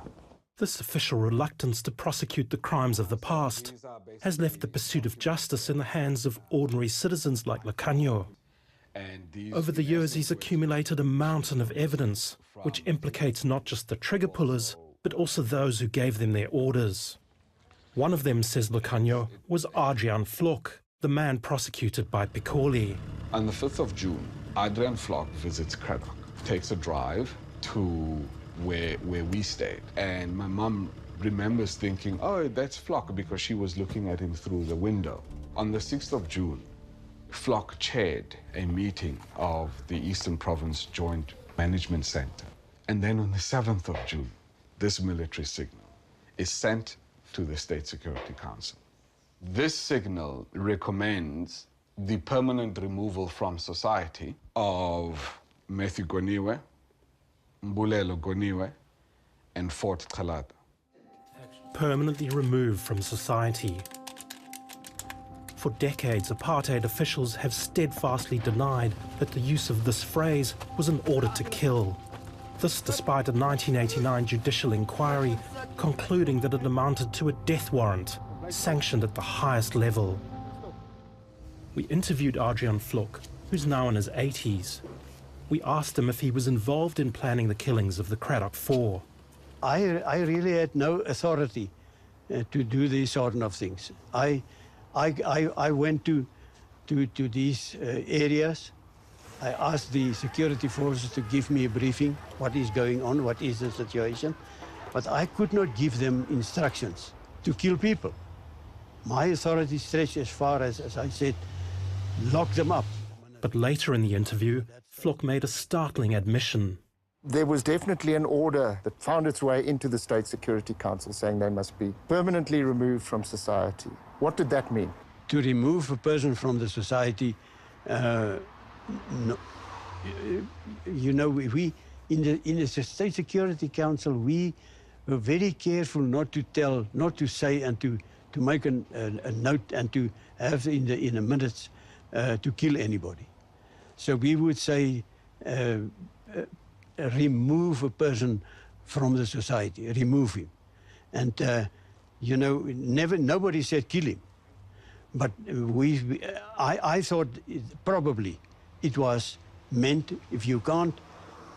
This official reluctance to prosecute the crimes of the past has left the pursuit of justice in the hands of ordinary citizens like Lucanio. Over the years, he's accumulated a mountain of evidence, which implicates not just the trigger pullers, but also those who gave them their orders. One of them, says Lucanio, was Adrian Vlok, the man prosecuted by Pikoli. On the 5th of June, Adrian Vlok visits Cradock, takes a drive to where we stayed. And my mum remembers thinking, oh, that's Flock, because she was looking at him through the window. On the 6th of June, Flock chaired a meeting of the Eastern Province Joint Management Center. And then on the 7th of June, this military signal is sent to the State Security Council. This signal recommends the permanent removal from society of Matthew Goniwe, Mbulelo Goniwe, and Fort Cradock. Permanently removed from society. For decades, apartheid officials have steadfastly denied that the use of this phrase was in order to kill. This despite a 1989 judicial inquiry concluding that it amounted to a death warrant, sanctioned at the highest level. We interviewed Adrian Flock, who's now in his 80s. We asked him if he was involved in planning the killings of the Cradock Four. I really had no authority to do these sort of things. I went to these areas. I asked the security forces to give me a briefing, what is going on, what is the situation. But I could not give them instructions to kill people. My authority stretched as far as I said, lock them up. But later in the interview, Flock made a startling admission. There was definitely an order that found its way into the State Security Council saying they must be permanently removed from society. What did that mean? To remove a person from the society, no, you know, we in the State Security Council, we were very careful not to tell, not to say, and to make a note and to have in the minutes to kill anybody. So we would say remove a person from the society, remove him. And, you know, nobody said kill him. But I thought probably it was meant if you can't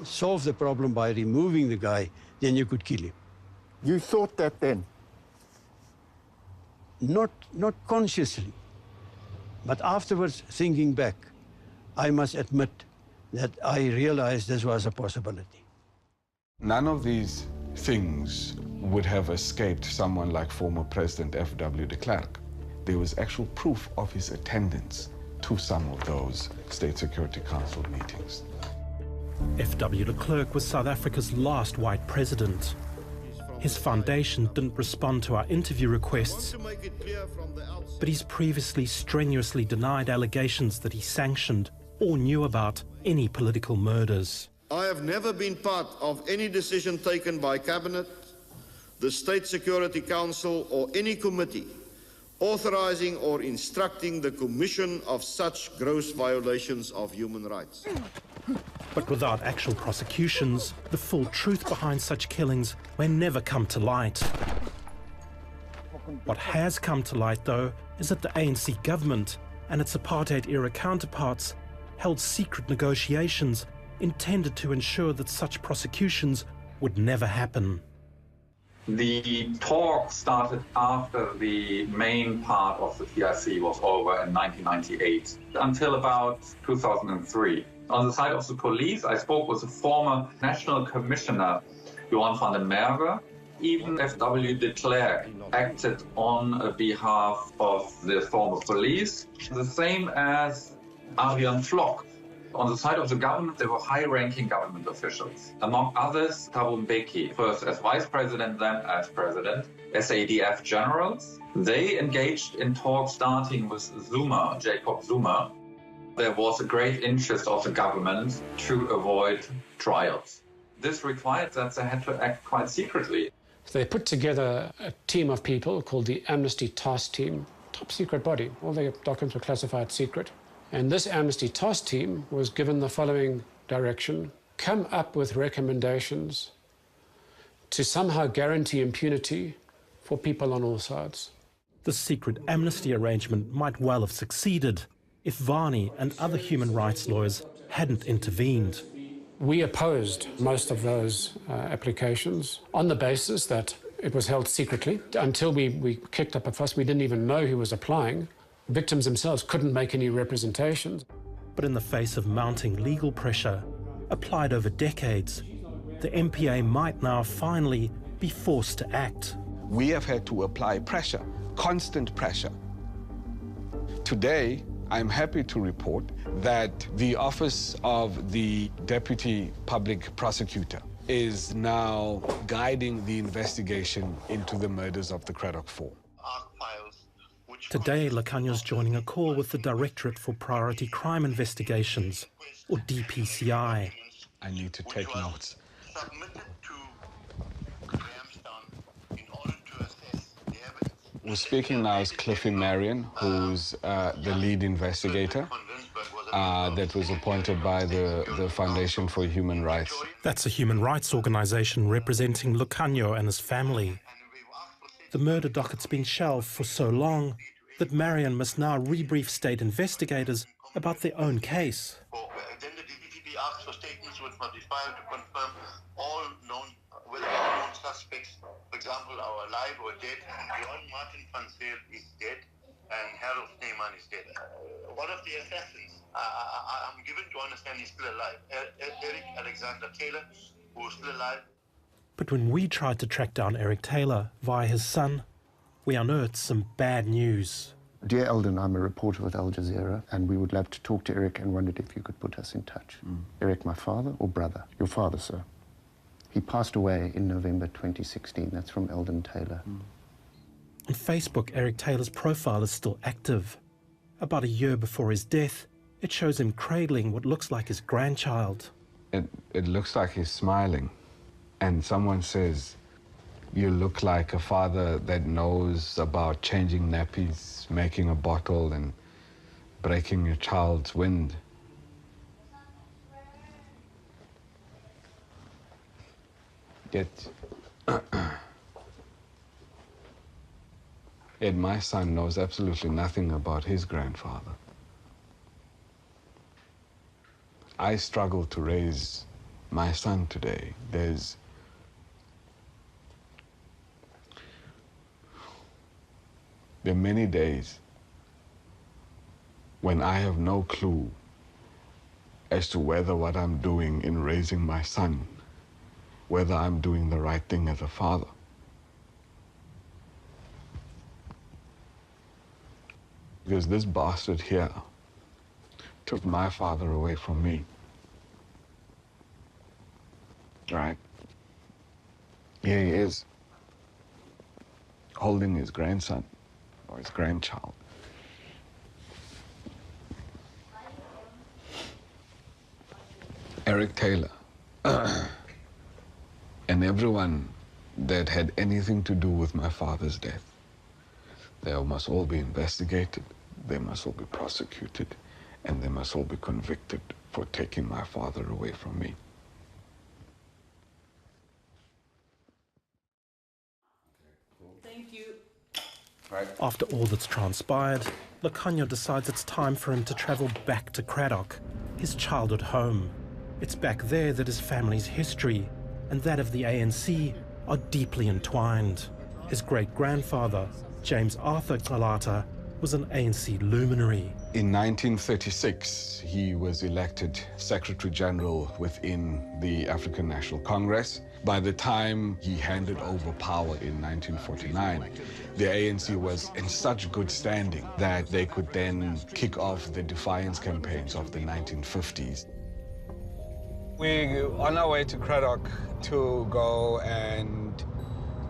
solve the problem by removing the guy, then you could kill him. You thought that then? Not consciously. But afterwards, thinking back, I must admit that I realized this was a possibility. None of these things would have escaped someone like former President F.W. de Klerk. There was actual proof of his attendance to some of those State Security Council meetings. F.W. de Klerk was South Africa's last white president. His foundation didn't respond to our interview requests, but he's previously strenuously denied allegations that he sanctioned or knew about any political murders. I have never been part of any decision taken by Cabinet, the State Security Council, or any committee authorizing or instructing the commission of such gross violations of human rights. But without actual prosecutions, the full truth behind such killings may never come to light. What has come to light, though, is that the ANC government and its apartheid-era counterparts held secret negotiations intended to ensure that such prosecutions would never happen. The talk started after the main part of the PRC was over in 1998 until about 2003. On the side of the police, I spoke with the former National Commissioner, Johan van den Merwe. Even F.W. de Klerk acted on behalf of the former police, the same as Adrian Flock. On the side of the government, there were high-ranking government officials. Among others, Thabo Mbeki, first as vice president, then as president, SADF generals. They engaged in talks starting with Zuma, Jacob Zuma. There was a great interest of the government to avoid trials. This required that they had to act quite secretly. They put together a team of people called the Amnesty Task Team, top secret body. All their documents were classified secret. And this Amnesty Task Team was given the following direction: come up with recommendations to somehow guarantee impunity for people on all sides. The secret amnesty arrangement might well have succeeded if Varney and other human rights lawyers hadn't intervened. We opposed most of those applications on the basis that it was held secretly. Until we kicked up a fuss, we didn't even know who was applying. Victims themselves couldn't make any representations. But in the face of mounting legal pressure, applied over decades, the MPA might now finally be forced to act. We have had to apply pressure, constant pressure. Today, I'm happy to report that the Office of the Deputy Public Prosecutor is now guiding the investigation into the murders of the Cradock Four. Today, Lacanyo's joining a call with the Directorate for Priority Crime Investigations, or DPCI. I need to take notes. We're speaking now is Cliffy Marion, who's the lead investigator that was appointed by the Foundation for Human Rights. That's a human rights organisation representing Lacanyo and his family. The murder docket's been shelved for so long that Marion must now rebrief state investigators about their own case. Then the DPP asked for statements which must be filed to confirm whether all known suspects, for example, are alive or dead. Johan Martin van Zyl is dead and Harold Sneeman is dead. One of the assassins, I'm given to understand he's still alive. Eric Alexander Taylor, who is still alive. But when we tried to track down Eric Taylor via his son, we unearthed some bad news. Dear Eldon, I'm a reporter with Al Jazeera, and we would love to talk to Eric and wondered if you could put us in touch. Eric, my father or brother? Your father, sir. He passed away in November 2016. That's from Eldon Taylor. On Facebook, Eric Taylor's profile is still active. About a year before his death, it shows him cradling what looks like his grandchild. It looks like he's smiling. And someone says, you look like a father that knows about changing nappies, making a bottle, and breaking your child's wind. Yet my son knows absolutely nothing about his grandfather. I struggle to raise my son today. There are many days when I have no clue as to whether what I'm doing in raising my son, whether I'm doing the right thing as a father. Because this bastard here took my father away from me. Right? Here he is, holding his grandson or his grandchild. Eric Taylor and everyone that had anything to do with my father's death, they must all be investigated, they must all be prosecuted, and they must all be convicted for taking my father away from me. Thank you. Right. After all that's transpired, Lacanyo decides it's time for him to travel back to Cradock, his childhood home. It's back there that his family's history and that of the ANC are deeply entwined. His great-grandfather, James Arthur Xalata, was an ANC luminary. In 1936, he was elected Secretary General within the African National Congress. By the time he handed over power in 1949, the ANC was in such good standing that they could then kick off the defiance campaigns of the 1950s. We're on our way to Cradock to go and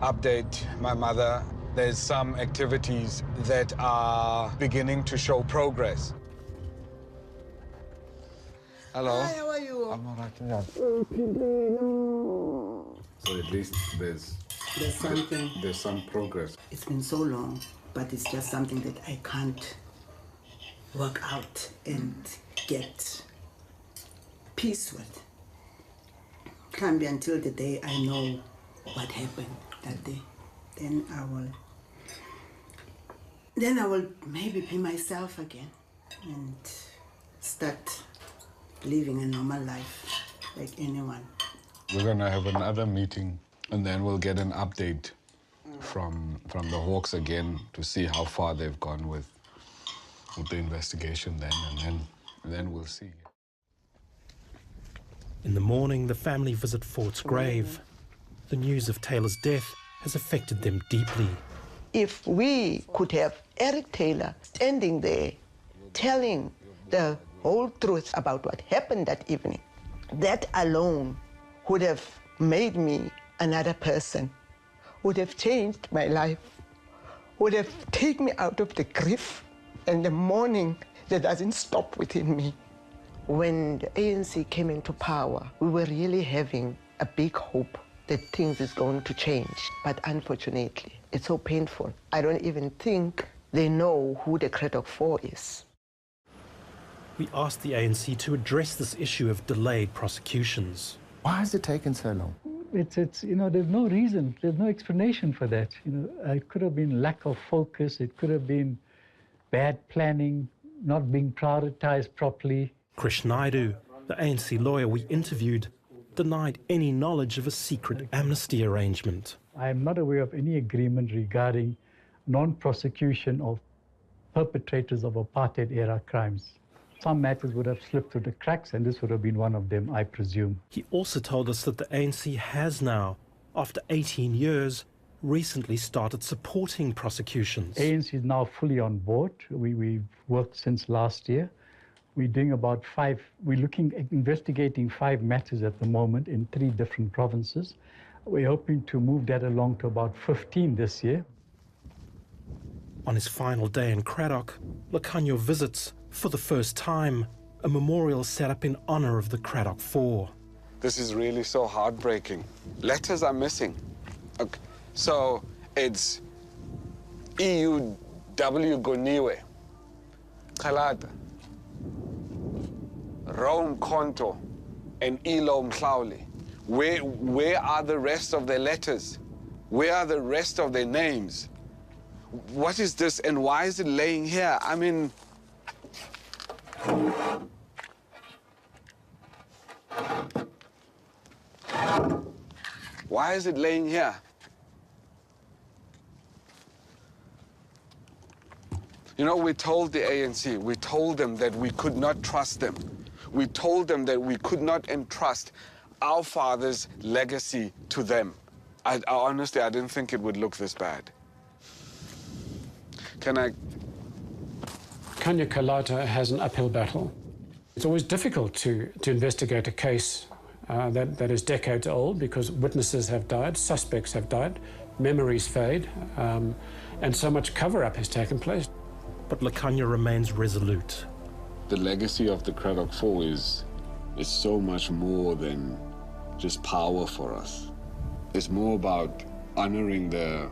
update my mother. There's some activities that are beginning to show progress. Hello. Hi, how are you? I'm all right. Yeah. So at least there's something. There's some progress. It's been so long, but it's just something that I can't work out and get peace with. Can't be until the day I know what happened that day. Then I will maybe be myself again and start living a normal life like anyone. We're gonna have another meeting and then we'll get an update from the Hawks again to see how far they've gone with the investigation then, and then we'll see. In the morning, the family visit Fort's grave. The news of Taylor's death has affected them deeply. If we could have Eric Taylor standing there telling the whole truth about what happened that evening, that alone would have made me another person, would have changed my life, would have taken me out of the grief and the mourning that doesn't stop within me. When the ANC came into power, we were really having a big hope that things is going to change. But unfortunately, it's so painful. I don't even think they know who the Cradock 4 is. We asked the ANC to address this issue of delayed prosecutions. Why has it taken so long? It's you know, there's no reason, there's no explanation for that. You know, it could have been lack of focus, it could have been bad planning, not being prioritized properly. Krish Naidu, the ANC lawyer we interviewed, denied any knowledge of a secret amnesty arrangement. I am not aware of any agreement regarding non-prosecution of perpetrators of apartheid-era crimes. Some matters would have slipped through the cracks, and this would have been one of them, I presume. He also told us that the ANC has now, after 18 years, recently started supporting prosecutions. ANC is now fully on board. We've worked since last year. We're doing about investigating 5 matters at the moment in 3 different provinces. We're hoping to move that along to about 15 this year. On his final day in Cradock, Lakanyo visits, for the first time, a memorial set up in honor of the Cradock 4. This is really so heartbreaking. Letters are missing. Okay. So it's E.U.W. Goniwe, Kalata, Rome Konto, and Elo Mhlauli. Where are the rest of their letters? Where are the rest of their names? What is this, and why is it laying here? I mean... Why is it laying here? You know, we told the ANC, we told them that we could not trust them. We told them that we could not entrust our father's legacy to them. Honestly, I didn't think it would look this bad. Kanya Kalata has an uphill battle. It's always difficult to investigate a case that is decades old because witnesses have died, suspects have died, memories fade, and so much cover-up has taken place. But Lakanyo remains resolute. The legacy of the Cradock 4 is so much more than just power for us. It's more about honoring the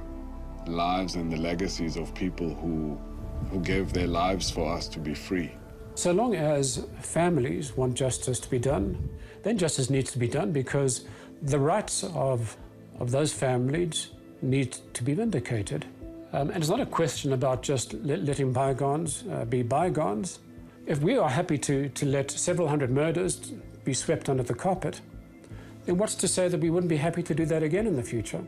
lives and the legacies of people who gave their lives for us to be free. So long as families want justice to be done, then justice needs to be done because the rights of those families need to be vindicated. And it's not a question about just letting bygones be bygones. If we are happy to let several hundred murders be swept under the carpet, then what's to say that we wouldn't be happy to do that again in the future?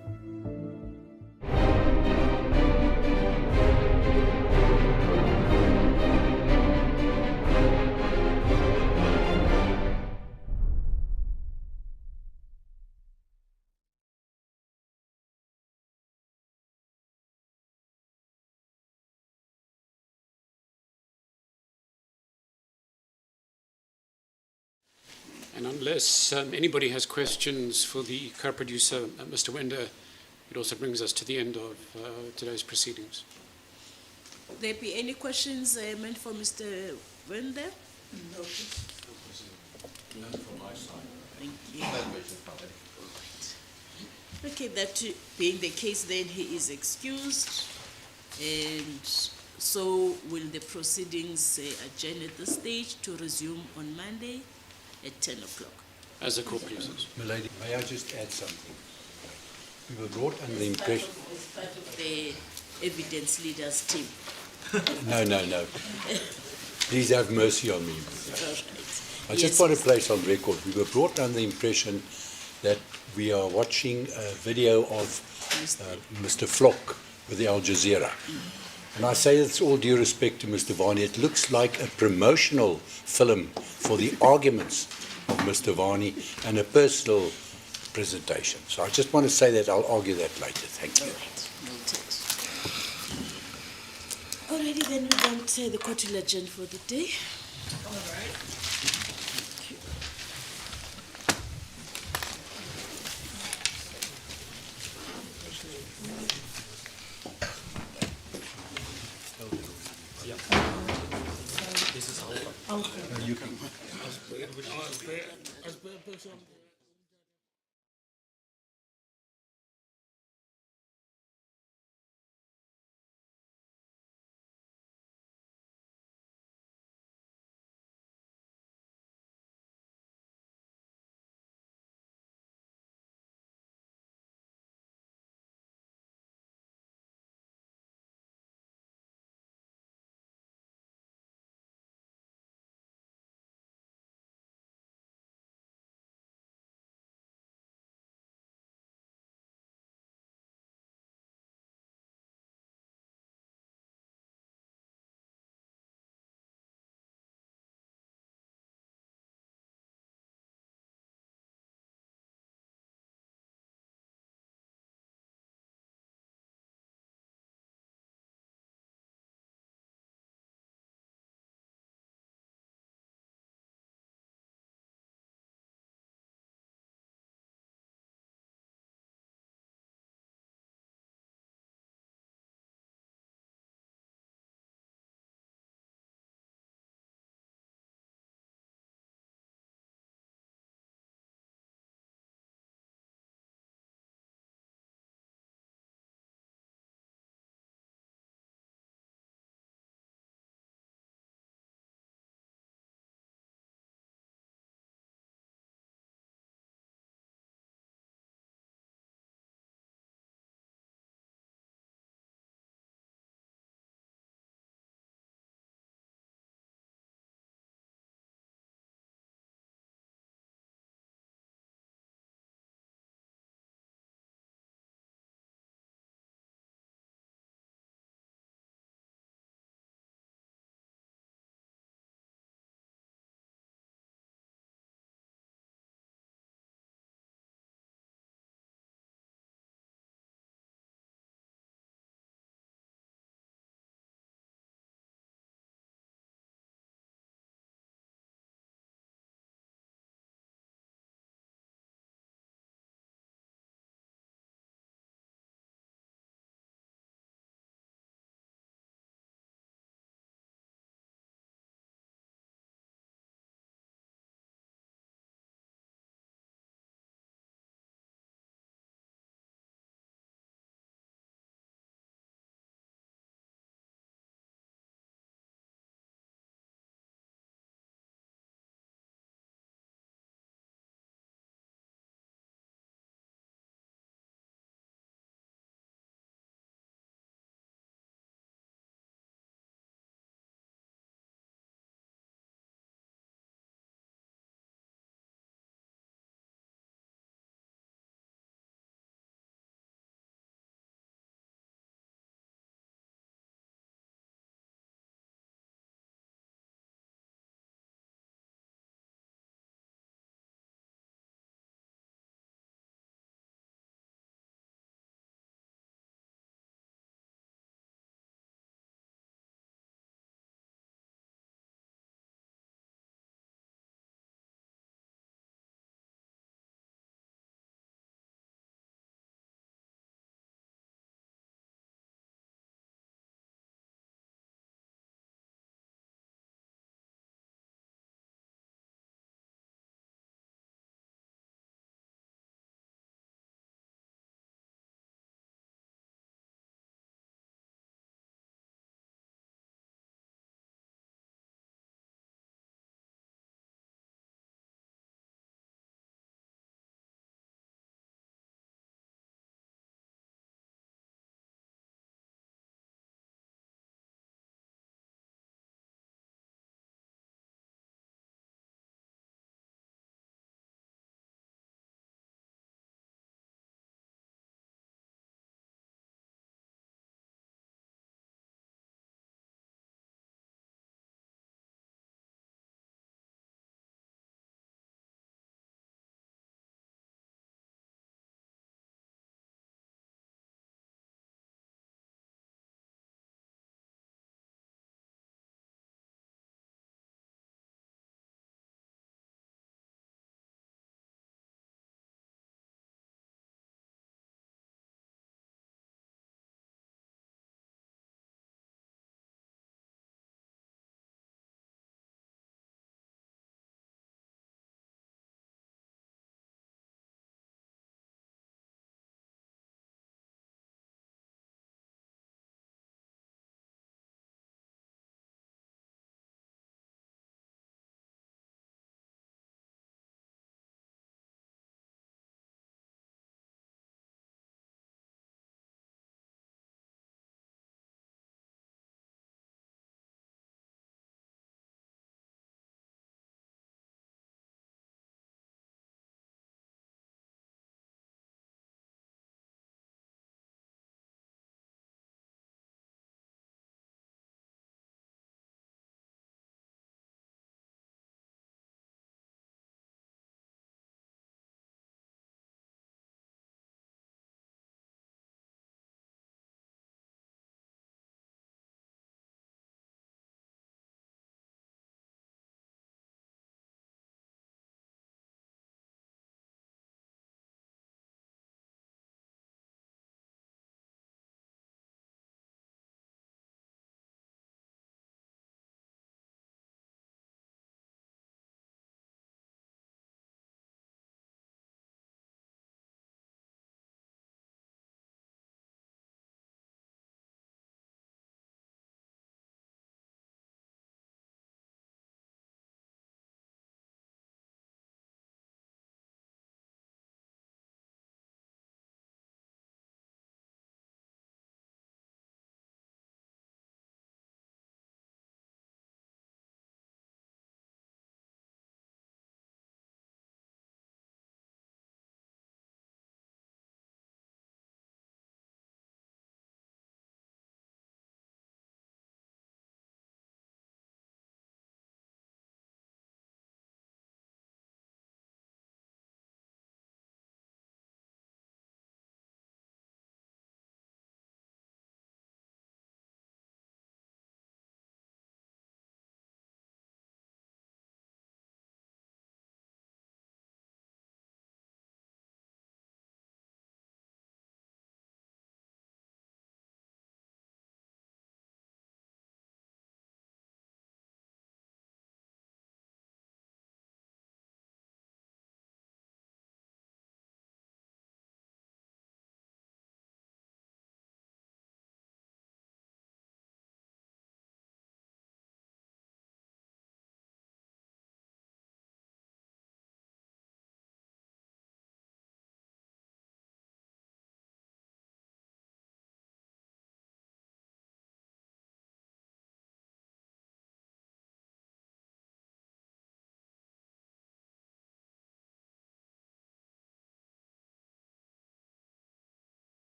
And unless anybody has questions for the co-producer, Mr. Wender, it also brings us to the end of today's proceedings. Would there be any questions meant for Mr. Wender? No. None from my side. Thank you. Okay, that being the case, then he is excused. And so will the proceedings adjourn at this stage to resume on Monday at 10 o'clock. As the court pleases. Milady, may I just add something? We were brought under the impression... As part of the evidence leaders team. No. Please have mercy on me. I just want to place on record, we were brought under the impression that we are watching a video of Mr. Flock with the Al Jazeera. And I say this all due respect to Mr. Varney, it looks like a promotional film for the arguments of Mr. Varney and a personal presentation. So I just want to say that. I'll argue that later. Thank you. Alrighty, then we don't the court will adjourn for the day. All right. This is how. You can.